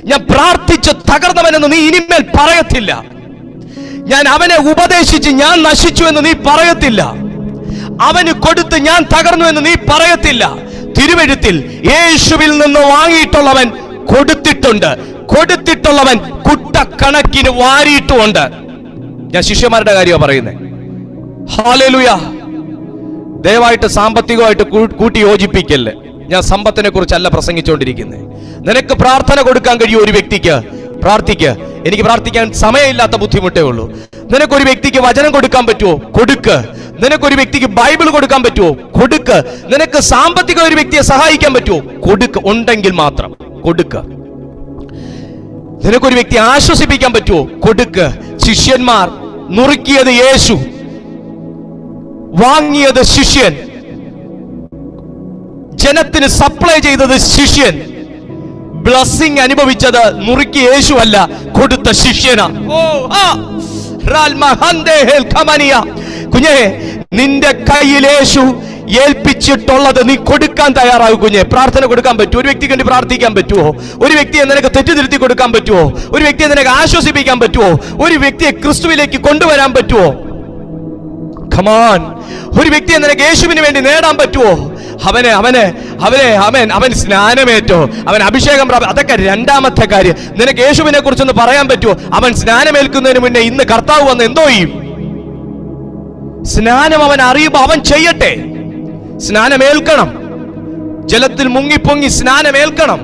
ഞാൻ പ്രാർത്ഥിച്ച് തകർന്നവനെന്ന് നീ ഇനിമേൽ പറയത്തില്ല. ഞാൻ അവനെ ഉപദേശിച്ച് ഞാൻ നശിച്ചു എന്ന് നീ പറയത്തില്ല. അവന് കൊടുത്ത് ഞാൻ തകർന്നു എന്ന് നീ പറയത്തില്ല. തിരുവെഴുത്തിൽ യേശുവിൽ നിന്ന് വാങ്ങിയിട്ടുള്ളവൻ കൊടുത്തിട്ടുണ്ട്, കൊടുത്തിട്ടുള്ളവൻ കുട്ടക്കണക്കിന് വാരിയിട്ടുമുണ്ട്. ഞാൻ ശിഷ്യന്മാരുടെ കാര്യമാണ് പറയുന്നത്. ഹല്ലേലൂയ. ദയവായിട്ട് സാമ്പത്തികമായിട്ട് കൂട്ടി യോജിപ്പിക്കല്ലേ. ഞാൻ സമ്പത്തിനെ കുറിച്ചല്ല പ്രസംഗിച്ചുകൊണ്ടിരിക്കുന്നത്. നിനക്ക് പ്രാർത്ഥന കൊടുക്കാൻ കഴിയും ഒരു വ്യക്തിക്ക്, പ്രാർത്ഥിക്ക്. എനിക്ക് പ്രാർത്ഥിക്കാൻ സമയമില്ലാത്ത ബുദ്ധിമുട്ടേ ഉള്ളൂ. നിനക്കൊരു വ്യക്തിക്ക് വചനം കൊടുക്കാൻ പറ്റുമോ? കൊടുക്ക്. നിനക്കൊരു വ്യക്തിക്ക് ബൈബിൾ കൊടുക്കാൻ പറ്റുമോ? കൊടുക്ക്. നിനക്ക് സാമ്പത്തിക ഒരു വ്യക്തിയെ സഹായിക്കാൻ പറ്റുമോ? കൊടുക്ക്. ഉണ്ടെങ്കിൽ മാത്രം കൊടുക്ക്. നിനക്കൊരു വ്യക്തിയെ ആശ്വസിപ്പിക്കാൻ പറ്റുമോ? കൊടുക്ക്. ശിഷ്യന്മാർ നുറുക്കിയത് യേശു, വാങ്ങിയത് ശിഷ്യൻ, ജനത്തിന് സപ്ലൈ ചെയ്തത് ശിഷ്യൻ, ബ്ലെസ്സിംഗ് അനുഭവിച്ചത് നുറുക്കി യേശു അല്ല, കൊടുത്ത ശിഷ്യനാ. കുഞ്ഞേ, നിന്റെ കയ്യിൽ യേശു ഏൽപ്പിച്ചിട്ടുള്ളത് നീ കൊടുക്കാൻ തയ്യാറാകും. കുഞ്ഞെ, പ്രാർത്ഥന കൊടുക്കാൻ പറ്റുമോ? ഒരു വ്യക്തിക്ക് വേണ്ടി പ്രാർത്ഥിക്കാൻ പറ്റുമോ? ഒരു വ്യക്തിയെ നിനക്ക് തെറ്റിതിരുത്തി കൊടുക്കാൻ പറ്റുമോ? ഒരു വ്യക്തിയെ നിനക്ക് ആശ്വസിപ്പിക്കാൻ പറ്റുമോ? ഒരു വ്യക്തിയെ ക്രിസ്തുവിലേക്ക് കൊണ്ടുവരാൻ പറ്റുമോ? കമാൻ. ഒരു വ്യക്തിയെ നിനക്ക് യേശുവിന് വേണ്ടി നേടാൻ പറ്റുമോ? അവൻ സ്നാനമേറ്റോ, അവൻ അഭിഷേകം അതൊക്കെ രണ്ടാമത്തെ കാര്യം. നിനക്ക് യേശുവിനെ കുറിച്ചൊന്ന് പറയാൻ പറ്റുമോ? അവൻ സ്നാനമേൽക്കുന്നതിന് മുന്നേ ഇന്ന് കർത്താവ് വന്ന് എന്തോ ചെയ്യും? സ്നാനം അവൻ അറിയുമ്പോ അവൻ ചെയ്യട്ടെ. സ്നാനമേൽക്കണം, ജലത്തിൽ മുങ്ങിപ്പൊങ്ങി സ്നാനമേൽക്കണം,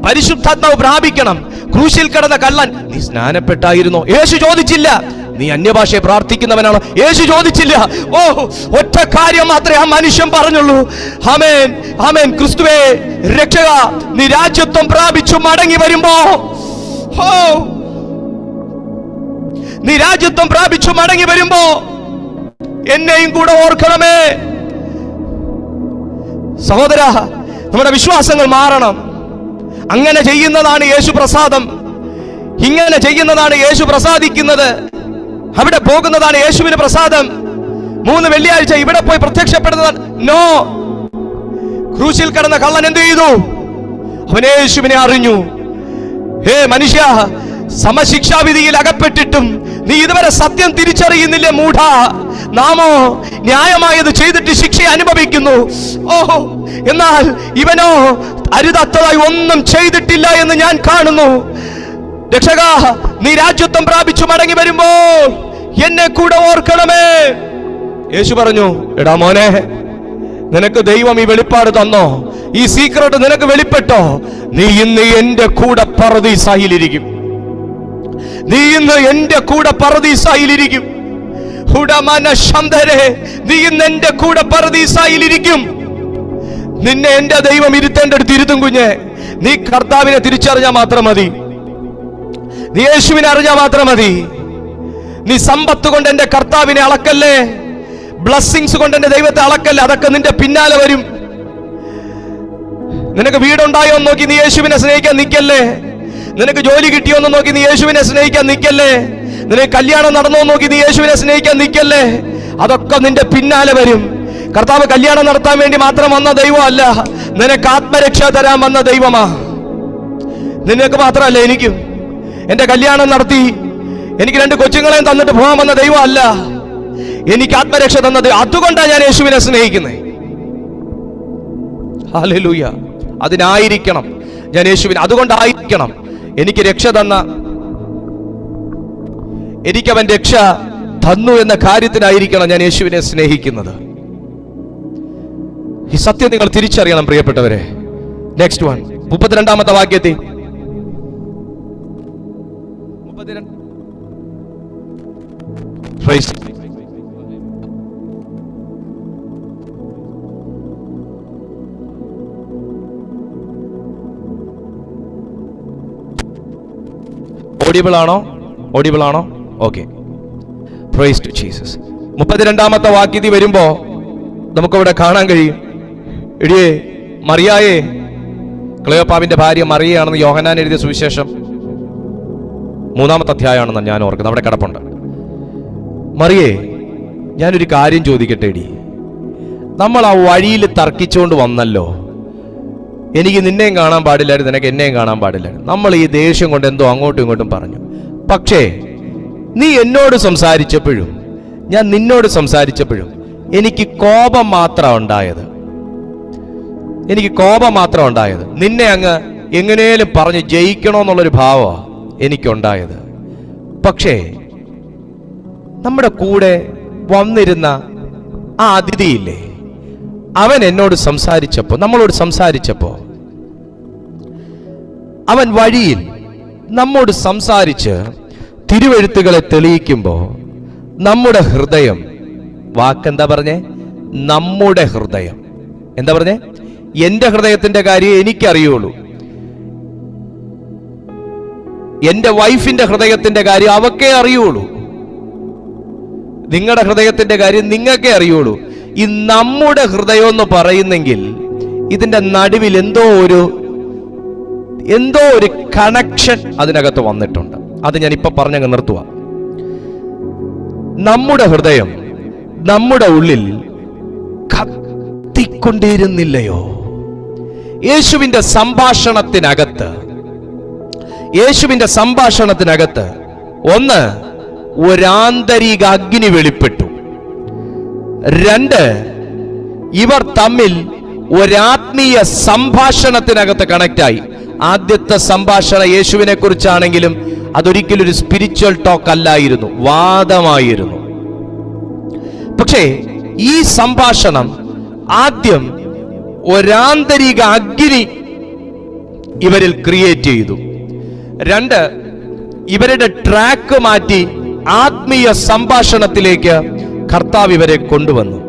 പരിശുദ്ധാത്മാവ് പ്രാപിക്കണം. ക്രൂശിൽ കിടന്ന കള്ളൻ, നീ സ്നാനപ്പെട്ടായിരുന്നോ? യേശു ചോദിച്ചില്ല. നീ അന്യഭാഷയെ പ്രാർത്ഥിക്കുന്നവനാണോ? യേശു ചോദിച്ചില്ല. ഒറ്റ കാര്യം മാത്രമേ ആ മനുഷ്യൻ പറഞ്ഞുള്ളൂ. ആമേൻ, ആമേൻ. ക്രിസ്തുവേ രക്ഷക, നീ രാജ്യത്വം പ്രാപിച്ചു മടങ്ങി വരുമ്പോ നീ രാജ്യത്വം പ്രാപിച്ചു മടങ്ങി വരുമ്പോ എന്നെയും കൂടെ ഓർക്കണമേ. സഹോദര, നമ്മുടെ വിശ്വാസങ്ങൾ മാറണം. അങ്ങനെ ചെയ്യുന്നതാണ് യേശു പ്രസാദം. ഇങ്ങനെ ചെയ്യുന്നതാണ് യേശു പ്രസാദിക്കുന്നത്. അവിടെ പോകുന്നതാണ് യേശുവിന് പ്രസാദം. 3 വെള്ളിയാഴ്ച ഇവിടെ പോയി പ്രത്യക്ഷപ്പെടുന്നതാണ്. നോ, ക്രൂശിൽ കിടന്ന കള്ളൻ എന്ത് ചെയ്തു? അവൻ യേശുവിനെ അറിഞ്ഞു. ഹേ മനുഷ്യ, സമശിക്ഷാവിധിയിൽ അകപ്പെട്ടിട്ടും നീ ഇതുവരെ സത്യം തിരിച്ചറിയുന്നില്ലേ മൂഢ? നാമോ ന്യായമായത് ചെയ്തിട്ട് ശിക്ഷ അനുഭവിക്കുന്നു. ഓഹോ, എന്നാൽ ഇവനോ അരുതാത്തതായി ഒന്നും ചെയ്തിട്ടില്ല എന്ന് ഞാൻ കാണുന്നു. രക്ഷക, നീ രാജ്യത്വം പ്രാപിച്ചു മടങ്ങി വരുമ്പോൾ എന്നെ കൂടെ ഓർക്കണമേ. യേശു പറഞ്ഞു, എടാ മോനെ, നിനക്ക് ദൈവം ഈ വെളിപ്പാട് തന്നോ? ഈ സീക്രട്ട് നിനക്ക് വെളിപ്പെട്ടോ? നീ ഇന്ന് എന്റെ കൂടെ പറുദീസായിലിരിക്കും. നീ ഇന്ന് എന്റെ കൂടെ പറുദീസായിലിരിക്കും. നീ ഇന്ന് എന്റെ കൂടെ പറുദീസായിലിരിക്കും. നിന്നെ എന്റെ ദൈവം ഇരുത്തേണ്ടടുത്ത് ഇരുത്തും കുഞ്ഞെ. നീ കർത്താവിനെ തിരിച്ചറിഞ്ഞാൽ മാത്രം മതി. നീ യേശുവിനെ അറിഞ്ഞാൽ മാത്രം മതി. നീ സമ്പത്ത് കൊണ്ട് എന്റെ കർത്താവിനെ അളക്കല്ലേ, ബ്ലെസ്സിങ്സ് കൊണ്ട് എന്റെ ദൈവത്തെ അളക്കല്ലേ. അതൊക്കെ നിന്റെ പിന്നാലെ വരും. നിനക്ക് വീടുണ്ടായോ എന്ന് നോക്കി നീ യേശുവിനെ സ്നേഹിക്കാൻ നിൽക്കല്ലേ. നിനക്ക് ജോലി കിട്ടിയോ എന്ന് നോക്കി നീ യേശുവിനെ സ്നേഹിക്കാൻ നിൽക്കല്ലേ. നിനക്ക് കല്യാണം നടന്നോ നോക്കി നീ യേശുവിനെ സ്നേഹിക്കാൻ നിൽക്കല്ലേ. അതൊക്കെ നിന്റെ പിന്നാലെ വരും. കർത്താവ് കല്യാണം നടത്താൻ വേണ്ടി മാത്രം വന്ന ദൈവമല്ല, നിനക്ക് ആത്മരക്ഷ തരാൻ വന്ന ദൈവമാ. നിനക്ക് മാത്രമല്ല, എനിക്കും. എന്റെ കല്യാണം നടത്തി എനിക്ക് 2 കൊച്ചുങ്ങളെയും തന്നിട്ട് പോകാൻ വന്ന ദൈവമല്ല, എനിക്ക് ആത്മരക്ഷ തന്നത്. അതുകൊണ്ടാണ് ഞാൻ യേശുവിനെ സ്നേഹിക്കുന്നത്. ഹല്ലേലൂയ. അതിനായിരിക്കണം ഞാൻ യേശുവിനെ, അതുകൊണ്ടായിരിക്കണം എനിക്ക് രക്ഷ തന്ന, എനിക്കവൻ രക്ഷ തന്നു എന്ന കാര്യത്തിനായിരിക്കണം ഞാൻ യേശുവിനെ സ്നേഹിക്കുന്നത്. ഈ സത്യം നിങ്ങൾ തിരിച്ചറിയണം പ്രിയപ്പെട്ടവരെ. നെക്സ്റ്റ് വൺ, 32ാമത്തെ വാക്യത്തിൽ ഓഡിബിൾ ആണോ? Okay, praise to Jesus. 32ാമത്തെ വാക്യത്തിൽ വരുമ്പോ നമുക്കവിടെ കാണാൻ കഴിയും, എടിയേ മറിയായേ, ക്ലെയോപ്പാവിന്റെ ഭാര്യ മറിയയാണെന്ന് യോഹന്നാൻ എഴുതിയ സുവിശേഷം 3ാമത്തെ അധ്യായമാണെന്ന് ഞാൻ ഓർക്കുന്നത്. അവിടെ കിടപ്പുണ്ട്. മറിയേ, ഞാനൊരു കാര്യം ചോദിക്കട്ടെ എടി. നമ്മൾ ആ വഴിയിൽ തർക്കിച്ചുകൊണ്ട് വന്നല്ലോ. എനിക്ക് നിന്നെയും കാണാൻ പാടില്ലായിരുന്നു, നിനക്ക് എന്നെയും കാണാൻ പാടില്ലായിരുന്നു. നമ്മൾ ഈ ദേഷ്യം കൊണ്ട് എന്തോ അങ്ങോട്ടും ഇങ്ങോട്ടും പറഞ്ഞു. പക്ഷേ നീ എന്നോട് സംസാരിച്ചപ്പോഴും ഞാൻ നിന്നോട് സംസാരിച്ചപ്പോഴും എനിക്ക് കോപം മാത്രം ഉണ്ടായത്. നിന്നെ അങ്ങ് എങ്ങനെയും പറഞ്ഞ് ജയിക്കണമെന്നുള്ളൊരു ഭാവമാണ് എനിക്കുണ്ടായത്. പക്ഷേ നമ്മുടെ കൂടെ വന്നിരുന്ന ആ അതിഥിയില്ലേ, അവൻ എന്നോട് സംസാരിച്ചപ്പോ, നമ്മളോട് സംസാരിച്ചപ്പോ, അവൻ വഴിയിൽ നമ്മോട് സംസാരിച്ച് തിരുവെഴുത്തുകളെ തെളിയിക്കുമ്പോ നമ്മുടെ ഹൃദയം, വാക്കെന്താ പറഞ്ഞേ? നമ്മുടെ ഹൃദയം. എന്താ പറഞ്ഞേ? എന്റെ ഹൃദയത്തിന്റെ കാര്യം എനിക്കറിയുള്ളൂ. എന്റെ വൈഫിന്റെ ഹൃദയത്തിന്റെ കാര്യം അവക്കേ അറിയുള്ളൂ. നിങ്ങളുടെ ഹൃദയത്തിന്റെ കാര്യം നിങ്ങൾക്കേ അറിയുള്ളൂ. ഈ നമ്മുടെ ഹൃദയം എന്ന് പറയുന്നെങ്കിൽ ഇതിന്റെ നടുവിൽ എന്തോ ഒരു കണക്ഷൻ അതിനകത്ത് വന്നിട്ടുണ്ട്. അത് ഞാൻ ഇപ്പൊ പറഞ്ഞങ്ങ് നിർത്തുക. നമ്മുടെ ഹൃദയം നമ്മുടെ ഉള്ളിൽ കത്തിക്കൊണ്ടിരുന്നില്ലയോ? യേശുവിന്റെ സംഭാഷണത്തിനകത്ത് ഒന്ന്, ഒരാന്തരിക അഗ്നി വെളിപ്പെട്ടു. 2, ഇവർ തമ്മിൽ ഒരാത്മീയ സംഭാഷണത്തിനകത്ത് കണക്റ്റായി. ആദ്യത്തെ സംഭാഷണം യേശുവിനെ കുറിച്ചാണെങ്കിലും അതൊരിക്കലും ഒരു സ്പിരിച്വൽ ടോക്ക് അല്ലായിരുന്നു, വാദമായിരുന്നു. പക്ഷേ ഈ സംഭാഷണം ആദ്യം ഒരാന്തരിക അഗ്നി ഇവരിൽ ക്രിയേറ്റ് ചെയ്തു. 2, ഇവരുടെ ട്രാക്ക് മാറ്റി ആത്മീയ സംഭാഷണത്തിലേക്ക് കർത്താവ് ഇവരെ കൊണ്ടുവന്നു.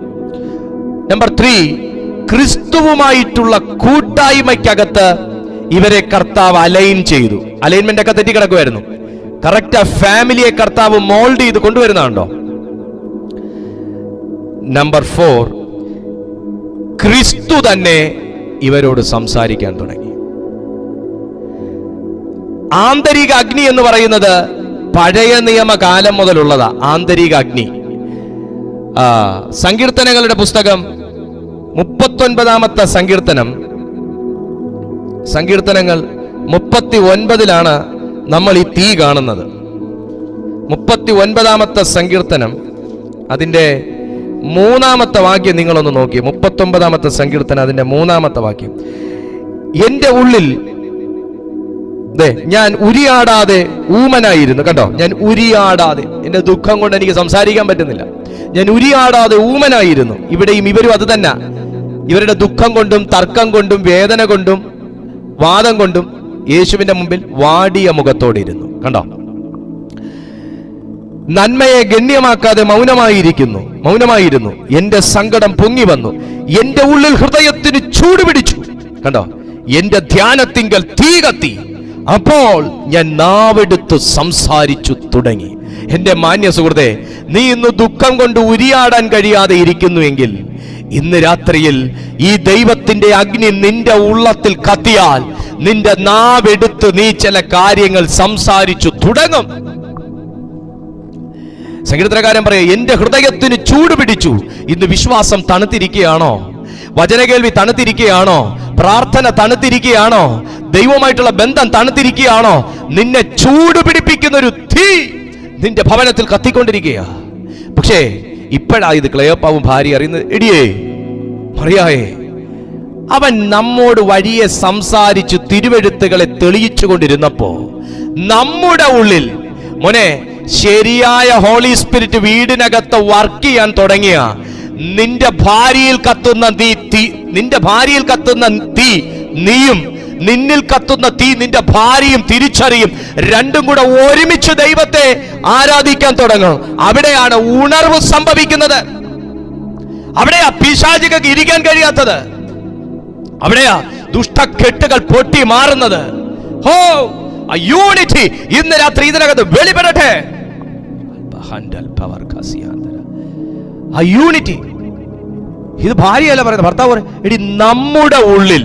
നമ്പർ 3, ക്രിസ്തുവുമായിട്ടുള്ള കൂട്ടായ്മയ്ക്കകത്ത് ഇവരെ കർത്താവ് അലൈൻ ചെയ്തു. അലൈൻമെന്റ് ഒക്കെ തെറ്റിക്കിടക്കുമായിരുന്നു. കറക്റ്റ് ആ ഫാമിലിയെ കർത്താവ് മോൾഡ് ചെയ്ത് കൊണ്ടുവരുന്നുണ്ടോ? നമ്പർ 4, ക്രിസ്തു തന്നെ ഇവരോട് സംസാരിക്കാൻ തുടങ്ങി. ആന്തരിക അഗ്നി എന്ന് പറയുന്നത് പഴയ നിയമകാലം മുതലുള്ളതാ. ആന്തരിക അഗ്നി സങ്കീർത്തനങ്ങളുടെ പുസ്തകം 39-ാമത്തെ സങ്കീർത്തനങ്ങൾ 39-ലാണ് നമ്മൾ ഈ തീ കാണുന്നത്. 39-ാമത്തെ സങ്കീർത്തനം അതിൻ്റെ 3-ാമത്തെ വാക്യം നിങ്ങളൊന്ന് നോക്കി. 39-ാമത്തെ സങ്കീർത്തനം അതിൻ്റെ 3-ാമത്തെ വാക്യം. എൻ്റെ ഉള്ളിൽ ഞാൻ ഉരിയാടാതെ ഊമനായിരുന്നു. കണ്ടോ, ഞാൻ ഉരിയാടാതെ, എൻ്റെ ദുഃഖം കൊണ്ട് എനിക്ക് സംസാരിക്കാൻ പറ്റുന്നില്ല. ഞാൻ ഉരിയാടാതെ ഊമനായിരുന്നു. ഇവിടെയും ഇവരും അത് തന്നെ. ഇവരുടെ ദുഃഖം കൊണ്ടും തർക്കം കൊണ്ടും വേദന കൊണ്ടും വാദം കൊണ്ടും യേശുവിന്റെ മുമ്പിൽ വാടിയ മുഖത്തോടെ ഇരുന്നു. കണ്ടോ, നന്മയെ ഗണ്യമാക്കാതെ മൗനമായിരുന്നു. എന്റെ സങ്കടം പൊങ്ങി വന്നു, എന്റെ ഉള്ളിൽ ഹൃദയത്തിന് ചൂട് പിടിച്ചു. കണ്ടോ, എന്റെ ധ്യാനത്തിങ്കൽ തീ കത്തി, അപ്പോൾ ഞാൻ നാവെടുത്ത് സംസാരിച്ചു തുടങ്ങി. എന്റെ മാന്യ സുഹൃത്തെ, നീ ഇന്ന് ദുഃഖം കൊണ്ട് ഉരിയാടാൻ കഴിയാതെ ഇരിക്കുന്നുവെങ്കിൽ ഇന്ന് രാത്രിയിൽ ഈ ദൈവത്തിന്റെ അഗ്നി നിന്റെ ഉള്ളത്തിൽ കത്തിയാൽ നിന്റെ നാവെടുത്ത് നീ ചില കാര്യങ്ങൾ സംസാരിച്ചു തുടങ്ങും. സങ്കീർത്തനക്കാരൻ പറയാം, എന്റെ ഹൃദയത്തിന് ചൂട് പിടിച്ചു. ഇന്ന് വിശ്വാസം തണുത്തിരിക്കുകയാണോ? വചനകേൾവി തണുത്തിരിക്കുകയാണോ? പ്രാർത്ഥന തണുത്തിരിക്കുകയാണോ? ദൈവമായിട്ടുള്ള ബന്ധം തണുത്തിരിക്കുകയാണോ? നിന്നെ ചൂട് പിടിപ്പിക്കുന്ന ഒരു തീ നിന്റെ ഭവനത്തിൽ കത്തിക്കൊണ്ടിരിക്കുക. പക്ഷേ ഇപ്പോഴാ ഇത് ക്ലെയോപ്പാവും ഭാര്യ അറിയുന്നത്. എടിയേ മറിയായേ, അവൻ നമ്മോട് വഴിയെ സംസാരിച്ചു തിരുവെഴുത്തുകളെ തെളിയിച്ചു കൊണ്ടിരുന്നപ്പോ നമ്മുടെ ഉള്ളിൽ മോനെ ശരിയായ ഹോളി സ്പിരിറ്റ് വീടിനകത്ത് വർക്ക് ചെയ്യാൻ തുടങ്ങിയ നിന്റെ ഭാര്യയിൽ കത്തുന്ന തീ നീയും നിന്നിൽ കത്തുന്ന തീ നിന്റെ ഭാര്യയും തിരിച്ചറിയും. രണ്ടും കൂടെ ഒരുമിച്ച് ദൈവത്തെ ആരാധിക്കാൻ തുടങ്ങും. അവിടെയാണ് ഉണർവ് സംഭവിക്കുന്നത്. അവിടെയാ പിശാചികൾക്ക് ഇരിക്കാൻ കഴിയാത്തത്. അവിടെയാ ദുഷ്ടക്കെട്ടുകൾ പൊട്ടി മാറുന്നത്. ഹോ, ആ യൂണിറ്റി ഇന്ന് രാത്രി ഇതിനകത്ത് വെളിപ്പെടട്ടെ. ആ യൂണിറ്റി, ഇത് ഭാര്യയല്ല പറയുന്നത്, ഭർത്താവ് പറയും, എടി നമ്മുടെ ഉള്ളിൽ.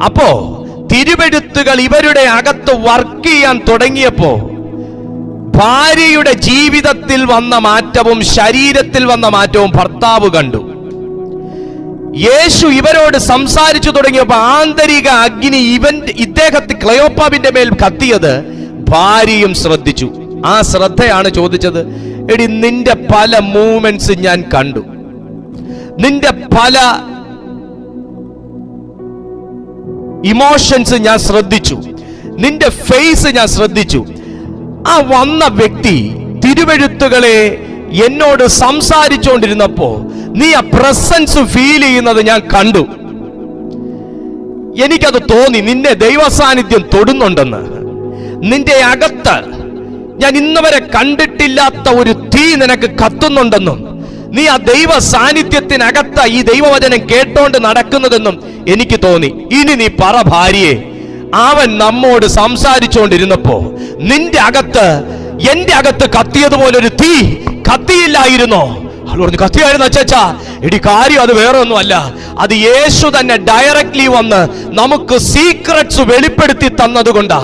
അപ്പോ തിരുവെഴുത്തുകൾ ഇവരുടെ അകത്ത് വർക്ക് ചെയ്യാൻ തുടങ്ങിയപ്പോ ഭാര്യയുടെ ജീവിതത്തിൽ വന്ന മാറ്റവും ശരീരത്തിൽ വന്ന മാറ്റവും ഭർത്താവ് കണ്ടു. യേശു ഇവരോട് സംസാരിച്ചു തുടങ്ങിയപ്പോ ആന്തരിക അഗ്നി ഇദ്ദേഹത്തെ ക്ലെയോപ്പാവിന്റെ മേൽ കത്തിയത് ഭാര്യയും ശ്രദ്ധിച്ചു. ആ ശ്രദ്ധയാണ് ചോദിച്ചത്, എടി നിന്റെ പല മൂവ്മെന്റ്സ് ഞാൻ കണ്ടു, നിന്റെ പല ഇമോഷൻസ് ഞാൻ ശ്രദ്ധിച്ചു, നിന്റെ ഫേസ് ഞാൻ ശ്രദ്ധിച്ചു. ആ വന്ന വ്യക്തി തിരുവെഴുത്തുകളെ എന്നോട് സംസാരിച്ചുകൊണ്ടിരുന്നപ്പോ നീ ആ പ്രസൻസ് ഫീൽ ചെയ്യുന്നത് ഞാൻ കണ്ടു. എനിക്കത് തോന്നി, നിന്നെ ദൈവസാന്നിധ്യം തൊടുന്നുണ്ടെന്ന്. നിന്റെ അകത്ത് ഞാൻ ഇന്നുവരെ കണ്ടിട്ടില്ലാത്ത ഒരു തീ നിനക്ക് കത്തുന്നുണ്ടെന്നും നീ ആ ദൈവ സാന്നിധ്യത്തിനകത്ത് ഈ ദൈവവചനം കേട്ടോണ്ട് നടക്കുന്നതെന്നും എനിക്ക് തോന്നി. ഇനി നീ പറ ഭാര്യയെ, അവൻ നമ്മോട് സംസാരിച്ചുകൊണ്ടിരുന്നപ്പോ നിന്റെ അകത്ത് എന്റെ അകത്ത് കത്തിയതുപോലൊരു തീ കത്തിയില്ലായിരുന്നോ? അവൾ പറഞ്ഞു, കത്തിയായിരുന്നു അച്ചാ. എടി കാര്യം അത് വേറെ ഒന്നുമല്ല, അത് യേശു തന്നെ ഡയറക്ട്ലി വന്ന് നമുക്ക് സീക്രട്സ് വെളിപ്പെടുത്തി തന്നതുകൊണ്ടാ.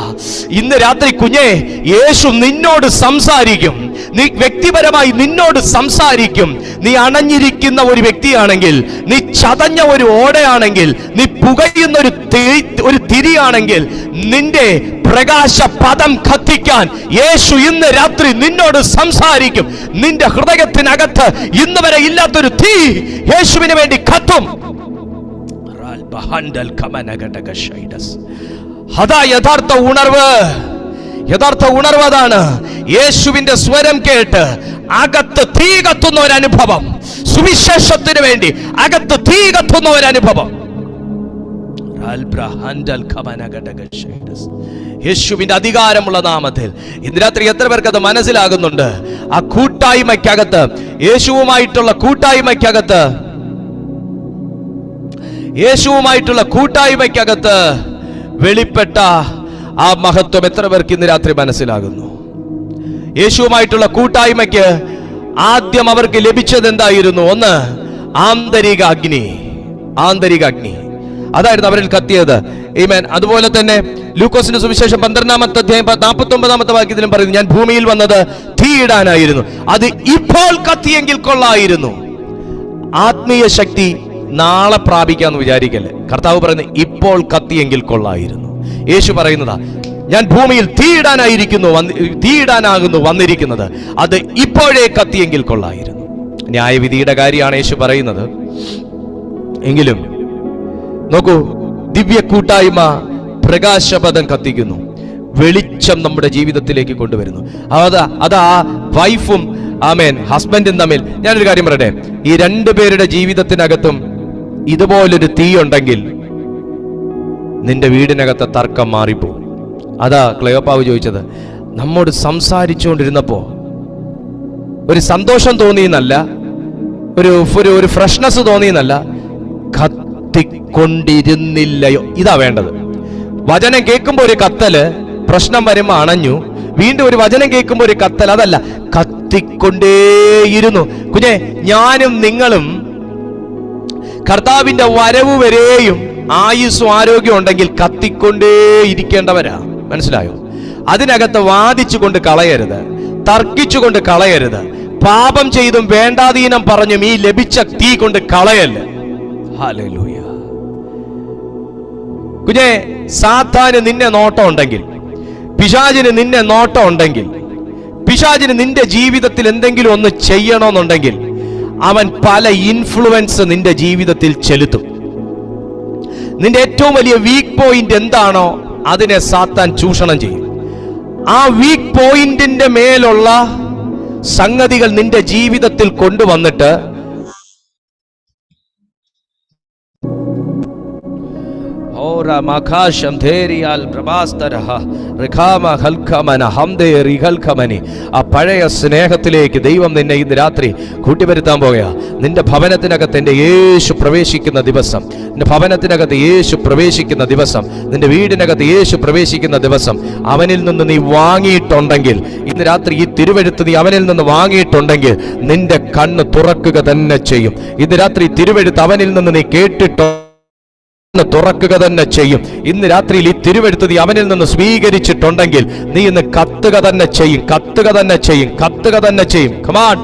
ഇന്ന് രാത്രി കുഞ്ഞെ, യേശു നിന്നോട് സംസാരിക്കും. നീ വ്യക്തിപരമായി നിന്നോട് സംസാരിക്കും. നീ അണഞ്ഞിരിക്കുന്ന ഒരു വ്യക്തിയാണെങ്കിൽ, നീ ചതഞ്ഞ ഒരു ഓടയാണെങ്കിൽ, നീ പുകയുന്ന ഒരു തിരിയാണെങ്കിൽ, നിന്റെ പ്രകാശ പദം കത്തിക്കാൻ യേശു ഇന്ന് രാത്രി നിന്നോട് സംസാരിക്കും. നിന്റെ ഹൃദയത്തിനകത്ത് ഇന്ന് വരെ ഇല്ലാത്തൊരു തീ യേശുവിന് വേണ്ടി കത്തും. അതാ യഥാർത്ഥ ഉണർവ്. യഥാർത്ഥ ഉണർവ് അതാണ്. യേശുവിന്റെ സ്വരം കേട്ട് അകത്ത് തീ കത്തുന്ന ഒരു അനുഭവം, സുവിശേഷത്തിന് വേണ്ടി അകത്ത് തീ കത്തുന്ന ഒരു അനുഭവം. യേശുവിന്റെ അധികാരമുള്ള നാമത്തിൽ ഇന്ന് രാത്രി എത്ര പേർക്ക് അത് മനസ്സിലാകുന്നുണ്ട്? ആ കൂട്ടായ്മയ്ക്കകത്ത്, യേശുവുമായിട്ടുള്ള കൂട്ടായ്മയ്ക്കകത്ത് വെളിപ്പെട്ട ആ മഹത്വം എത്ര പേർക്ക് ഇന്ന് രാത്രി മനസ്സിലാകുന്നു? യേശുവുമായിട്ടുള്ള കൂട്ടായ്മയ്ക്ക് ആദ്യം അവർക്ക് ലഭിച്ചത് എന്തായിരുന്നു? ഒന്ന്, ആന്തരിക അഗ്നി. ആന്തരിക അഗ്നി അതായിരുന്നു അവരിൽ കത്തിയത്. ആമേൻ. അതുപോലെ തന്നെ ലൂക്കോസിന്റെ സുവിശേഷം 12-ാമത്തെ അധ്യായം 49-ാമത്തെ വാക്യത്തിലും പറയുന്നു, ഞാൻ ഭൂമിയിൽ വന്നത് തീയിടാനായിരുന്നു, അത് ഇപ്പോൾ കത്തിയെങ്കിൽ കൊള്ളായിരുന്നു. ആത്മീയ ശക്തി നാളെ പ്രാപിക്കാന്ന് വിചാരിക്കല്ലേ. കർത്താവ് പറയുന്നത് ഇപ്പോൾ കത്തിയെങ്കിൽ കൊള്ളായിരുന്നു. യേശു പറയുന്നതാ, ഞാൻ ഭൂമിയിൽ തീയിടാനാകുന്നു വന്നിരിക്കുന്നത്, അത് ഇപ്പോഴേ കത്തിയെങ്കിൽ കൊള്ളായിരുന്നു. ന്യായവിധിയുടെ കാര്യമാണ് യേശു പറയുന്നത്. എങ്കിലും നോക്കൂ, ദിവ്യ കൂട്ടായ്മ പ്രകാശപഥം കത്തിക്കുന്നു, വെളിച്ചം നമ്മുടെ ജീവിതത്തിലേക്ക് കൊണ്ടുവരുന്നു. അതാ വൈഫും ഹസ്ബൻഡും തമ്മിൽ. ഞാനൊരു കാര്യം പറയട്ടെ, ഈ രണ്ടുപേരുടെ ജീവിതത്തിനകത്തും ഇതുപോലൊരു തീ ഉണ്ടെങ്കിൽ നിന്റെ വീടിനകത്തെ തർക്കം മാറിപ്പോകും. അതാ ക്ലെയോപ്പാവ് ചോദിച്ചത്. നമ്മോട് സംസാരിച്ചുകൊണ്ടിരുന്നപ്പോ ഒരു സന്തോഷം തോന്നിയെന്നല്ല, ഒരു ഫ്രഷ്നെസ് തോന്നിയെന്നല്ല, കത്തിക്കൊണ്ടിരുന്നില്ലയോ? ഇതാ വേണ്ടത്. വചനം കേൾക്കുമ്പോ ഒരു കത്തല്, പ്രശ്നം വരുമ്പോ അണഞ്ഞു. വീണ്ടും ഒരു വചനം കേൾക്കുമ്പോ ഒരു കത്തൽ, അതല്ല, കത്തിക്കൊണ്ടേയിരുന്നു. കുഞ്ഞെ, ഞാനും നിങ്ങളും കർത്താവിന്റെ വരവ് വരെയും ആയുസ്സും ആരോഗ്യം ഉണ്ടെങ്കിൽ കത്തിക്കൊണ്ടേയിരിക്കേണ്ടവരാ. മനസ്സിലായോ? അതിനകത്ത് വാദിച്ചുകൊണ്ട് കളയരുത്, തർക്കിച്ചുകൊണ്ട് കളയരുത്, പാപം ചെയ്തും വേണ്ടാതീനം പറഞ്ഞും ഈ ലഭിച്ച തീ കൊണ്ട് കളയല്ല. ഹല്ലേലൂയ. കുഞ്ഞെ, സാത്താന് നിന്നെ നോട്ടം ഉണ്ടെങ്കിൽ, പിശാചിന് നിന്നെ നോട്ടം ഉണ്ടെങ്കിൽ, പിശാചിന് നിന്റെ ജീവിതത്തിൽ എന്തെങ്കിലും ഒന്ന് ചെയ്യണമെന്നുണ്ടെങ്കിൽ അവൻ പല ഇൻഫ്ലുവൻസ് നിന്റെ ജീവിതത്തിൽ ചെലുത്തും. നിന്റെ ഏറ്റവും വലിയ വീക്ക് പോയിന്റ് എന്താണോ അതിനെ സാത്താൻ ചൂഷണം ചെയ്യും. ആ വീക്ക് പോയിന്റിന്റെ മേലുള്ള സംഗതികൾ നിന്റെ ജീവിതത്തിൽ കൊണ്ടുവന്നിട്ട് ആ പഴയ സ്നേഹത്തിലേക്ക് ദൈവം നിന്നെ ഇന്ന് രാത്രി കൂട്ടിവരുത്താൻ പോകുക. നിന്റെ ഭവനത്തിനകത്ത് എന്റെ യേശു പ്രവേശിക്കുന്ന ദിവസം, നിന്റെ ഭവനത്തിനകത്ത് യേശു പ്രവേശിക്കുന്ന ദിവസം, നിന്റെ വീടിനകത്ത് യേശു പ്രവേശിക്കുന്ന ദിവസം, അവനിൽ നിന്ന് നീ വാങ്ങിയിട്ടുണ്ടെങ്കിൽ, ഇന്ന് രാത്രി ഈ തിരുവെഴുത്ത് നീ അവനിൽ നിന്ന് വാങ്ങിയിട്ടുണ്ടെങ്കിൽ നിന്റെ കണ്ണ് തുറക്കുക തന്നെ ചെയ്യും. ഇന്ന് രാത്രി തിരുവെഴുത്ത് അവനിൽ നിന്ന് നീ കേട്ടിട്ടോ തുറക്കുക തന്നെ ചെയ്യും. ഇന്ന് രാത്രിയിൽ ഈ തിരുവെഴുത്ത് നീ അവനിൽ നിന്ന് സ്വീകരിച്ചിട്ടുണ്ടെങ്കിൽ നീ ഇന്ന് കത്തുക തന്നെ ചെയ്യും, കത്തുക തന്നെ ചെയ്യും, കത്തുക തന്നെ ചെയ്യും. കമാൺ.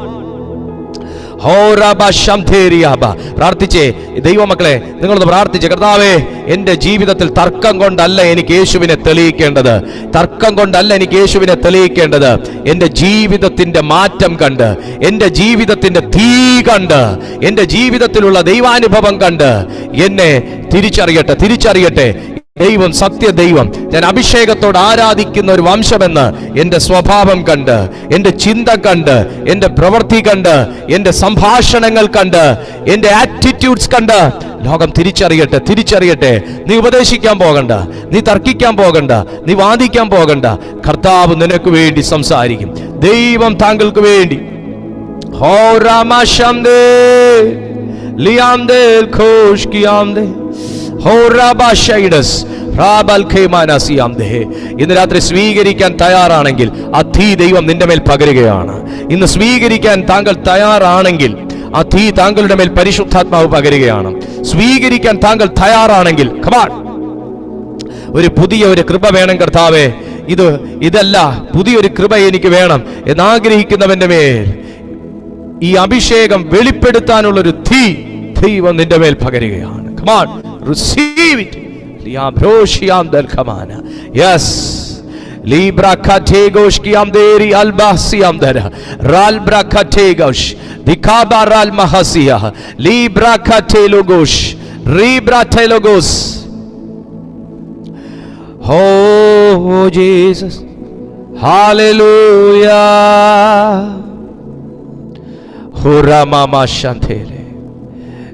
പ്രാർത്ഥിച്ചേ ദൈവമക്കളെ, നിങ്ങളൊന്ന് പ്രാർത്ഥിച്ചേ. കർത്താവേ, എന്റെ ജീവിതത്തിൽ തർക്കം കൊണ്ടല്ല എനിക്ക് യേശുവിനെ തെളിയിക്കേണ്ടത്, തർക്കം കൊണ്ടല്ല എനിക്ക് യേശുവിനെ തെളിയിക്കേണ്ടത്. എന്റെ ജീവിതത്തിന്റെ മാറ്റം കണ്ട്, എന്റെ ജീവിതത്തിന്റെ തീ കണ്ട്, എന്റെ ജീവിതത്തിലുള്ള ദൈവാനുഭവം കണ്ട് എന്നെ തിരിച്ചറിയട്ടെ. ദൈവം സത്യ ദൈവം, ഞാൻ അഭിഷേകത്തോട് ആരാധിക്കുന്ന ഒരു വംശമെന്ന് എന്റെ സ്വഭാവം കണ്ട്, എന്റെ ചിന്ത കണ്ട്, എന്റെ പ്രവൃത്തി കണ്ട്, എന്റെ സംഭാഷണങ്ങൾ കണ്ട്, എന്റെ ആറ്റിറ്റ്യൂഡ്സ് കണ്ട് ലോകം തിരിച്ചറിയട്ടെ. നീ ഉപദേശിക്കാൻ പോകണ്ട, നീ തർക്കിക്കാൻ പോകണ്ട, നീ വാദിക്കാൻ പോകണ്ട. കർത്താവ് നിനക്ക് വേണ്ടി സംസാരിക്കും. ദൈവം താങ്കൾക്ക് വേണ്ടി ഇന്ന് രാത്രി സ്വീകരിക്കാൻ തയ്യാറാണെങ്കിൽ ആ തീ ദൈവം നിന്റെ മേൽ പകരുകയാണ്. ഇന്ന് സ്വീകരിക്കാൻ താങ്കൾ തയ്യാറാണെങ്കിൽ ആ തീ താങ്കളുടെ മേൽ പരിശുദ്ധാത്മാവ് പകരുകയാണ്. സ്വീകരിക്കാൻ താങ്കൾ തയ്യാറാണെങ്കിൽ കമാൺ, പുതിയ കൃപ വേണം കർത്താവേ, ഇതല്ല പുതിയൊരു കൃപ എനിക്ക് വേണം എന്നാഗ്രഹിക്കുന്നവന്റെ മേൽ ഈ അഭിഷേകം വെളിപ്പെടുത്താനുള്ളൊരു തീ ദൈവം നിന്റെ മേൽ പകരുകയാണ്. Come on, receive it. Yes. Libra kategosh kiamderi albasiamdera ralbra kategosh dikaba ral mahasia libra katelogos ribra telogos. Oh Jesus, hallelujah. Hura mama shantele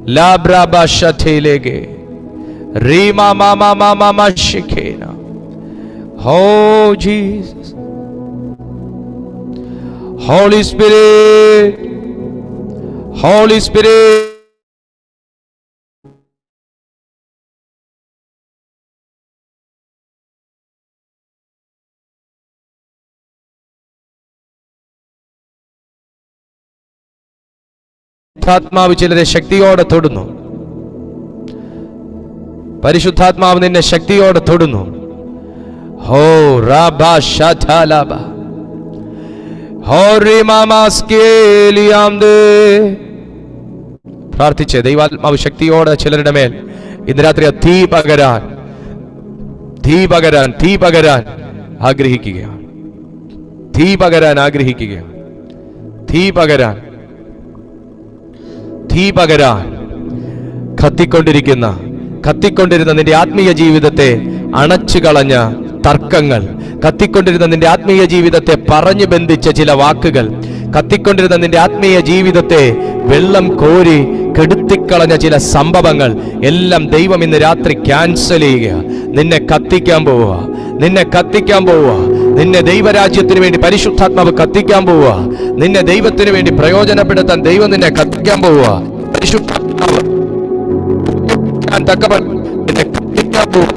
labra bashathelege Rima mama shikena. Oh Jesus, Holy Spirit. പരിശുദ്ധാത്മാവ് ചിലരെ ശക്തിയോടെ തൊടുന്നു. പരിശുദ്ധാത്മാവ് നിന്നെ ശക്തിയോടെ തൊടുന്നു. ഹോ റാബാ ഷാഥാലാബ ഹോറി മാമാസ്കേലിയാംദേ. പ്രാർത്ഥിച്ചേ, ദൈവാത്മാവ് ശക്തിയോടെ ചിലരുടെ മേൽ ഇന്ന് രാത്രി തീ പകരാൻ ആഗ്രഹിക്കുകയാണ്. തീ പകരാൻ ആഗ്രഹിക്കുകയാണ്. തീ പകരാൻ കത്തിക്കൊണ്ടിരുന്ന നിന്റെ ആത്മീയ ജീവിതത്തെ അണച്ചു കളഞ്ഞ തർക്കങ്ങൾ, കത്തിക്കൊണ്ടിരുന്ന നിന്റെ ആത്മീയ ജീവിതത്തെ പറഞ്ഞു ബന്ധിച്ച ചില വാക്കുകൾ, കത്തിക്കൊണ്ടിരുന്ന നിന്റെ ആത്മീയ ജീവിതത്തെ വെള്ളം കോരി കെടുത്തിക്കളഞ്ഞ ചില സംഭവങ്ങൾ എല്ലാം ദൈവം ഇന്ന് രാത്രി ക്യാൻസൽ ചെയ്യുക. നിന്നെ കത്തിക്കാൻ പോവുക. നിന്നെ ദൈവരാജ്യത്തിന് വേണ്ടി പരിശുദ്ധാത്മാവ് കത്തിക്കാൻ പോവുക. നിന്നെ ദൈവത്തിന് വേണ്ടി പ്രയോജനപ്പെടുത്താൻ ദൈവം നിന്നെ കത്തിക്കാൻ പോവുക. പരിശുദ്ധാത്മാവ് നിന്നെ കത്തിക്കാൻ പോവുക.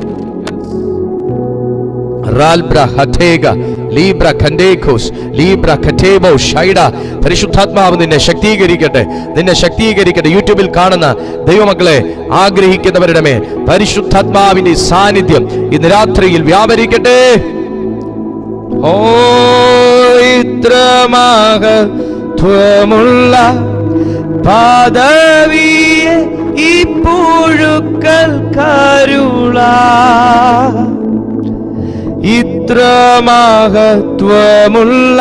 പരിശുദ്ധാത്മാവ് നിന്നെ ശക്തീകരിക്കട്ടെ. യൂട്യൂബിൽ കാണുന്ന ദൈവമക്കളെ, ആഗ്രഹിക്കുന്നവരുടെ മേൽ പരിശുദ്ധാത്മാവിന്റെ സാന്നിധ്യം ഇന്ന് രാത്രിയിൽ വ്യാപരിക്കട്ടെ. ഓ ഇത്ര മഹത്വമുള്ള പദവിയെ ഈ പുഴുക്കൾ കരുള, ഇത്ര മഹത്വമുള്ള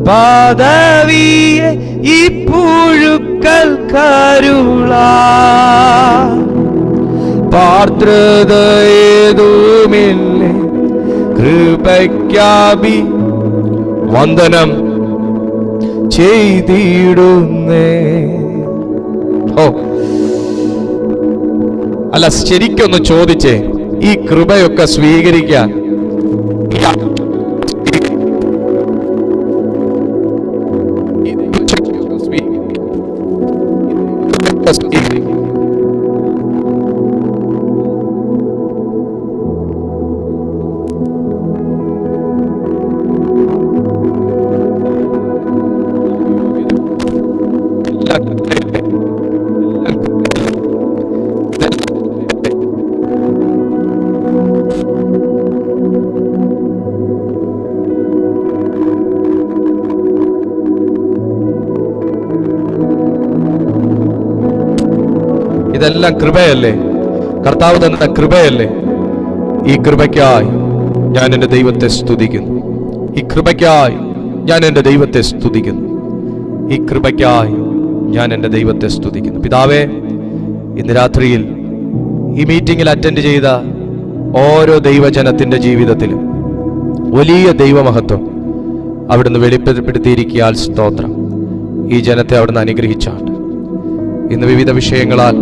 പദവിയെ ഈ പുഴുക്കൾ കരുള, പാർത്രതയേതുമില്ലേ കൃപയ്ക്കാഭി വന്ദനം ചെയ്തിടുന്നേ. അല്ല, ശരിക്കൊന്ന് ചോദിച്ചേ, ഈ കൃപയൊക്കെ സ്വീകരിക്കാൻ ഇതെല്ലാം കൃപയല്ലേ? കർത്താവ് തന്ന കൃപയല്ലേ? ഈ കൃപയ്ക്കായി ഞാൻ എൻ്റെ ദൈവത്തെ സ്തുതിക്കുന്നു. ഈ കൃപയ്ക്കായി ഞാൻ എൻ്റെ ദൈവത്തെ സ്തുതിക്കുന്നു. ഈ കൃപയ്ക്കായി ഞാൻ എൻ്റെ ദൈവത്തെ സ്തുതിക്കുന്നു. പിതാവേ, ഇന്ന് രാത്രിയിൽ ഈ മീറ്റിംഗിൽ അറ്റൻഡ് ചെയ്ത ഓരോ ദൈവജനത്തിൻ്റെ ജീവിതത്തിലും വലിയ ദൈവമഹത്വം അവിടുന്ന് വെളിപ്പെടുത്തിയിരിക്കാൻ സ്തോത്രം. ഈ ജനത്തെ അവിടുന്ന് അനുഗ്രഹിച്ചാട്ട് ഇന്ന് വിവിധ വിഷയങ്ങളാൽ,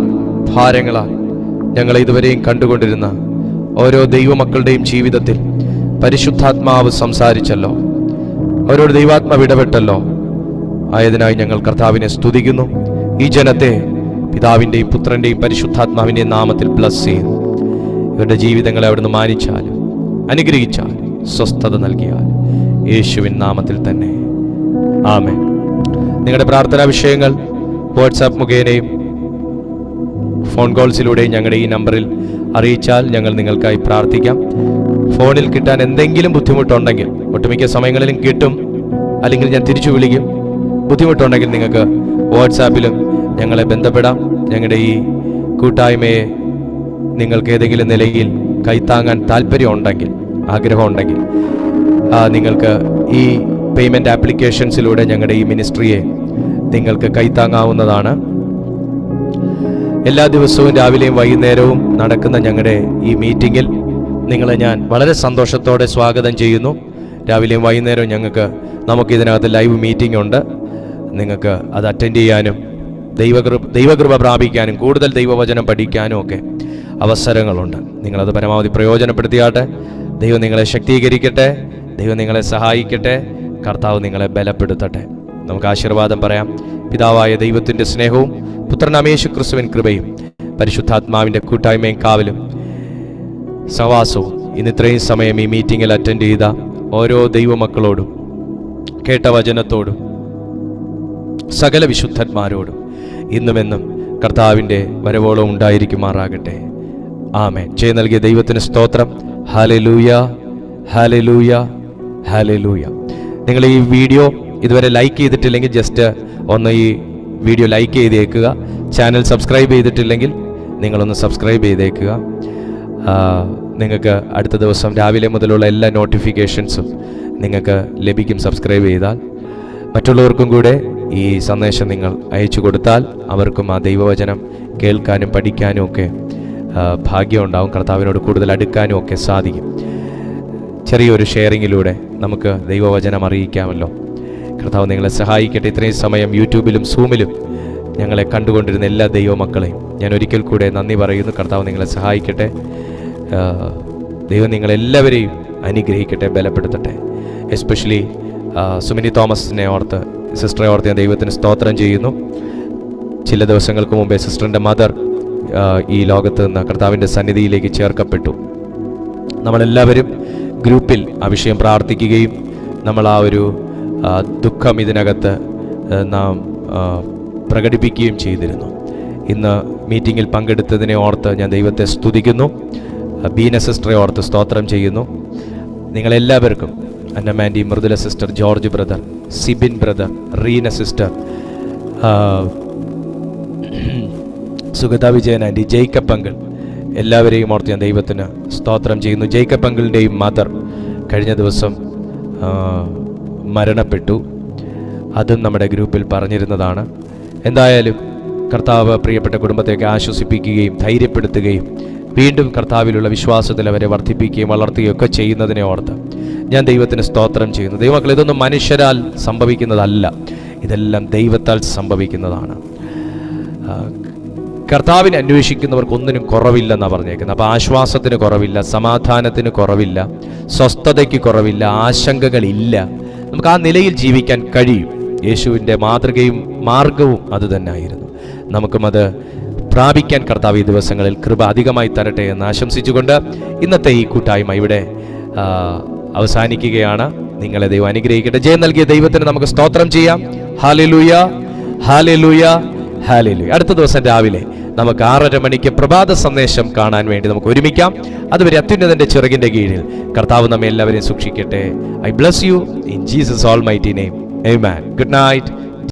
ഭാരങ്ങളാൽ ഞങ്ങളെ ഇതുവരെയും കണ്ടുകൊണ്ടിരുന്ന ഓരോ ദൈവമക്കളുടെയും ജീവിതത്തിൽ പരിശുദ്ധാത്മാവ് സംസാരിച്ചല്ലോ, അവരോട് ദൈവാത്മാവ് ഇടപെട്ടല്ലോ. ആയതിനായി ഞങ്ങൾ കർത്താവിനെ സ്തുതിക്കുന്നു. ഈ ജനത്തെ പിതാവിൻ്റെയും പുത്രൻ്റെയും പരിശുദ്ധാത്മാവിൻ്റെയും നാമത്തിൽ ബ്ലസ് ചെയ്യുന്നു. ഇവരുടെ ജീവിതങ്ങളെ അവിടുന്ന് മാനിച്ചാലും അനുഗ്രഹിച്ചാലും സ്വസ്ഥത നൽകിയാലും യേശുവിൻ നാമത്തിൽ തന്നെ ആമേൻ. നിങ്ങളുടെ പ്രാർത്ഥനാ വിഷയങ്ങൾ വാട്സാപ്പ് മുഖേനയും ഫോൺ കോൾസിലൂടെയും ഞങ്ങളുടെ ഈ നമ്പറിൽ അറിയിച്ചാൽ ഞങ്ങൾ നിങ്ങൾക്കായി പ്രാർത്ഥിക്കാം. ഫോണിൽ കിട്ടാൻ എന്തെങ്കിലും ബുദ്ധിമുട്ടുണ്ടെങ്കിൽ, ഒട്ടുമിക്ക സമയങ്ങളിലും കിട്ടും, അല്ലെങ്കിൽ ഞാൻ തിരിച്ചു വിളിക്കും. ബുദ്ധിമുട്ടുണ്ടെങ്കിൽ നിങ്ങൾക്ക് വാട്സാപ്പിലും ഞങ്ങളെ ബന്ധപ്പെടാം. ഞങ്ങളുടെ ഈ കൂട്ടായ്മയെ നിങ്ങൾക്ക് ഏതെങ്കിലും നിലയിൽ കൈത്താങ്ങാൻ താല്പര്യമുണ്ടെങ്കിൽ, ആഗ്രഹമുണ്ടെങ്കിൽ നിങ്ങൾക്ക് ഈ പേയ്മെൻറ്റ് ആപ്ലിക്കേഷൻസിലൂടെ ഞങ്ങളുടെ ഈ മിനിസ്ട്രിയെ നിങ്ങൾക്ക് കൈത്താങ്ങാവുന്നതാണ്. എല്ലാ ദിവസവും രാവിലെയും വൈകുന്നേരവും നടക്കുന്ന ഞങ്ങളുടെ ഈ മീറ്റിങ്ങിൽ നിങ്ങളെ ഞാൻ വളരെ സന്തോഷത്തോടെ സ്വാഗതം ചെയ്യുന്നു. രാവിലെയും വൈകുന്നേരവും നമുക്കിതിനകത്ത് ലൈവ് മീറ്റിംഗ് ഉണ്ട്. നിങ്ങൾക്ക് അത് അറ്റൻഡ് ചെയ്യാനും ദൈവകൃപ പ്രാപിക്കാനും കൂടുതൽ ദൈവവചനം പഠിക്കാനും ഒക്കെ അവസരങ്ങളുണ്ട്. നിങ്ങളത് പരമാവധി പ്രയോജനപ്പെടുത്തിയാട്ടെ. ദൈവം നിങ്ങളെ ശക്തീകരിക്കട്ടെ, ദൈവം നിങ്ങളെ സഹായിക്കട്ടെ, കർത്താവ് നിങ്ങളെ ബലപ്പെടുത്തട്ടെ. നമുക്ക് ആശീർവാദം പറയാം. പിതാവായ ദൈവത്തിൻ്റെ സ്നേഹവും പുത്രനായ യേശുക്രിസ്തുവിൻ കൃപയും പരിശുദ്ധാത്മാവിൻ്റെ കൂട്ടായ്മയും കാവലും സഹവാസവും ഇന്ന് ഇത്രയും സമയം ഈ മീറ്റിങ്ങിൽ അറ്റൻഡ് ചെയ്ത ഓരോ ദൈവമക്കളോടും, കേട്ട വചനത്തോടും, സകല വിശുദ്ധന്മാരോടും ഇന്നുമെന്നും കർത്താവിൻ്റെ വരവോളം ഉണ്ടായിരിക്കുമാറാകട്ടെ. ആമേൻ. ജയം നൽകിയ ദൈവത്തിന് സ്തോത്രം. Hallelujah, hallelujah, hallelujah. നിങ്ങൾ ഈ വീഡിയോ ഇതുവരെ ലൈക്ക് ചെയ്തിട്ടില്ലെങ്കിൽ ജസ്റ്റ് ഒന്ന് ഈ വീഡിയോ ലൈക്ക് ചെയ്തേക്കുക. ചാനൽ സബ്സ്ക്രൈബ് ചെയ്തിട്ടില്ലെങ്കിൽ നിങ്ങളൊന്ന് സബ്സ്ക്രൈബ് ചെയ്തേക്കുക. നിങ്ങൾക്ക് അടുത്ത ദിവസം രാവിലെ മുതലുള്ള എല്ലാ നോട്ടിഫിക്കേഷൻസും നിങ്ങൾക്ക് ലഭിക്കും സബ്സ്ക്രൈബ് ചെയ്താൽ. മറ്റുള്ളവർക്കും കൂടെ ഈ സന്ദേശം നിങ്ങൾ അയച്ചു കൊടുത്താൽ അവർക്കും ആ ദൈവവചനം കേൾക്കാനും പഠിക്കാനും ഒക്കെ ഭാഗ്യം ഉണ്ടാവും. കർത്താവിനോട് കൂടുതൽ അടുക്കാനും ഒക്കെ സാധിക്കും. ചെറിയൊരു ഷെയറിങ്ങിലൂടെ നമുക്ക് ദൈവവചനം അറിയിക്കാമല്ലോ. കർത്താവ് നിങ്ങളെ സഹായിക്കട്ടെ. ഇത്രയും സമയം യൂട്യൂബിലും സൂമിലും ഞങ്ങളെ കണ്ടുകൊണ്ടിരുന്ന എല്ലാ ദൈവമക്കളെയും ഞാൻ ഒരിക്കൽ കൂടെ നന്ദി പറയുന്നു. കർത്താവ് നിങ്ങളെ സഹായിക്കട്ടെ. ദൈവം നിങ്ങളെല്ലാവരെയും അനുഗ്രഹിക്കട്ടെ, ബലപ്പെടുത്തട്ടെ. എസ്പെഷ്യലി സുമിനി തോമസിനെ ഓർത്ത്, സിസ്റ്ററെ ഓർത്ത് ഞാൻ ദൈവത്തിന് സ്തോത്രം ചെയ്യുന്നു. ചില ദിവസങ്ങൾക്ക് മുമ്പേ സിസ്റ്ററിൻ്റെ മദർ ഈ ലോകത്ത് നിന്ന് കർത്താവിൻ്റെ സന്നിധിയിലേക്ക് ചേർക്കപ്പെട്ടു. നമ്മളെല്ലാവരും ഗ്രൂപ്പിൽ ആ വിഷയം പ്രാർത്ഥിക്കുകയും നമ്മൾ ആ ഒരു ദുഃഖം ഇതിനകത്ത് നാം പ്രകടിപ്പിക്കുകയും ചെയ്തിരുന്നു. ഇന്ന് മീറ്റിങ്ങിൽ പങ്കെടുത്തതിനെ ഓർത്ത് ഞാൻ ദൈവത്തെ സ്തുതിക്കുന്നു. ബീന സിസ്റ്ററെ ഓർത്ത് സ്തോത്രം ചെയ്യുന്നു. നിങ്ങളെല്ലാവർക്കും, അന്നമാൻഡി, Mridula sister, George brother, Sibin brother, Reena sister, Sugatha Vijayan aunty, Jacob uncle, എല്ലാവരെയും ഓർത്ത് ഞാൻ ദൈവത്തിന് സ്തോത്രം ചെയ്യുന്നു. ജേക്കബ് അങ്കിളിൻ്റെയും മദർ കഴിഞ്ഞ ദിവസം മരണപ്പെട്ടു. അതും നമ്മുടെ ഗ്രൂപ്പിൽ പറഞ്ഞിരുന്നതാണ്. എന്തായാലും കർത്താവ് പ്രിയപ്പെട്ട കുടുംബത്തെയൊക്കെ ആശ്വസിപ്പിക്കുകയും ധൈര്യപ്പെടുത്തുകയും വീണ്ടും കർത്താവിലുള്ള വിശ്വാസത്തിൽ അവരെ വർദ്ധിപ്പിക്കുകയും വളർത്തുകയും ഒക്കെ ചെയ്യുന്നതിനെ ഓർത്ത് ഞാൻ ദൈവത്തിന് സ്തോത്രം ചെയ്യുന്നു. ദൈവമക്കൾ, ഇതൊന്നും മനുഷ്യരാൽ സംഭവിക്കുന്നതല്ല, ഇതെല്ലാം ദൈവത്താൽ സംഭവിക്കുന്നതാണ്. കർത്താവിനെ അന്വേഷിക്കുന്നവർക്കൊന്നിനും കുറവില്ലെന്നാണ് പറഞ്ഞേക്കുന്നത്. അപ്പോൾ ആശ്വാസത്തിന് കുറവില്ല, സമാധാനത്തിന് കുറവില്ല, സ്വസ്ഥതയ്ക്ക് കുറവില്ല, ആശങ്കകളില്ല. നമുക്ക് ആ നിലയിൽ ജീവിക്കാൻ കഴിയും. യേശുവിൻ്റെ മാതൃകയും മാർഗവും അത് തന്നെ ആയിരുന്നു. നമുക്കും അത് പ്രാപിക്കാൻ കർത്താവ് ഈ ദിവസങ്ങളിൽ കൃപ അധികമായി തരട്ടെ എന്ന് ആശംസിച്ചുകൊണ്ട് ഇന്നത്തെ ഈ കൂട്ടായ്മ ഇവിടെ അവസാനിക്കുകയാണ്. നിങ്ങളെ ദൈവം അനുഗ്രഹിക്കട്ടെ. ജയം നൽകിയ ദൈവത്തിന് നമുക്ക് സ്തോത്രം ചെയ്യാം. Hallelujah, hallelujah, hallelujah. അടുത്ത ദിവസം രാവിലെ നമുക്ക് 6:30 മണിക്ക് പ്രഭാത സന്ദേശം കാണാൻ വേണ്ടി നമുക്ക് ഒരുമിക്കാം. അതുവരെ അത്യുന്നതന്റെ ചിറകിന്റെ കീഴിൽ കർത്താവ് നമ്മെ എല്ലാവരെയും സൂക്ഷിക്കട്ടെ. I bless you in Jesus almighty name. Amen. Good night.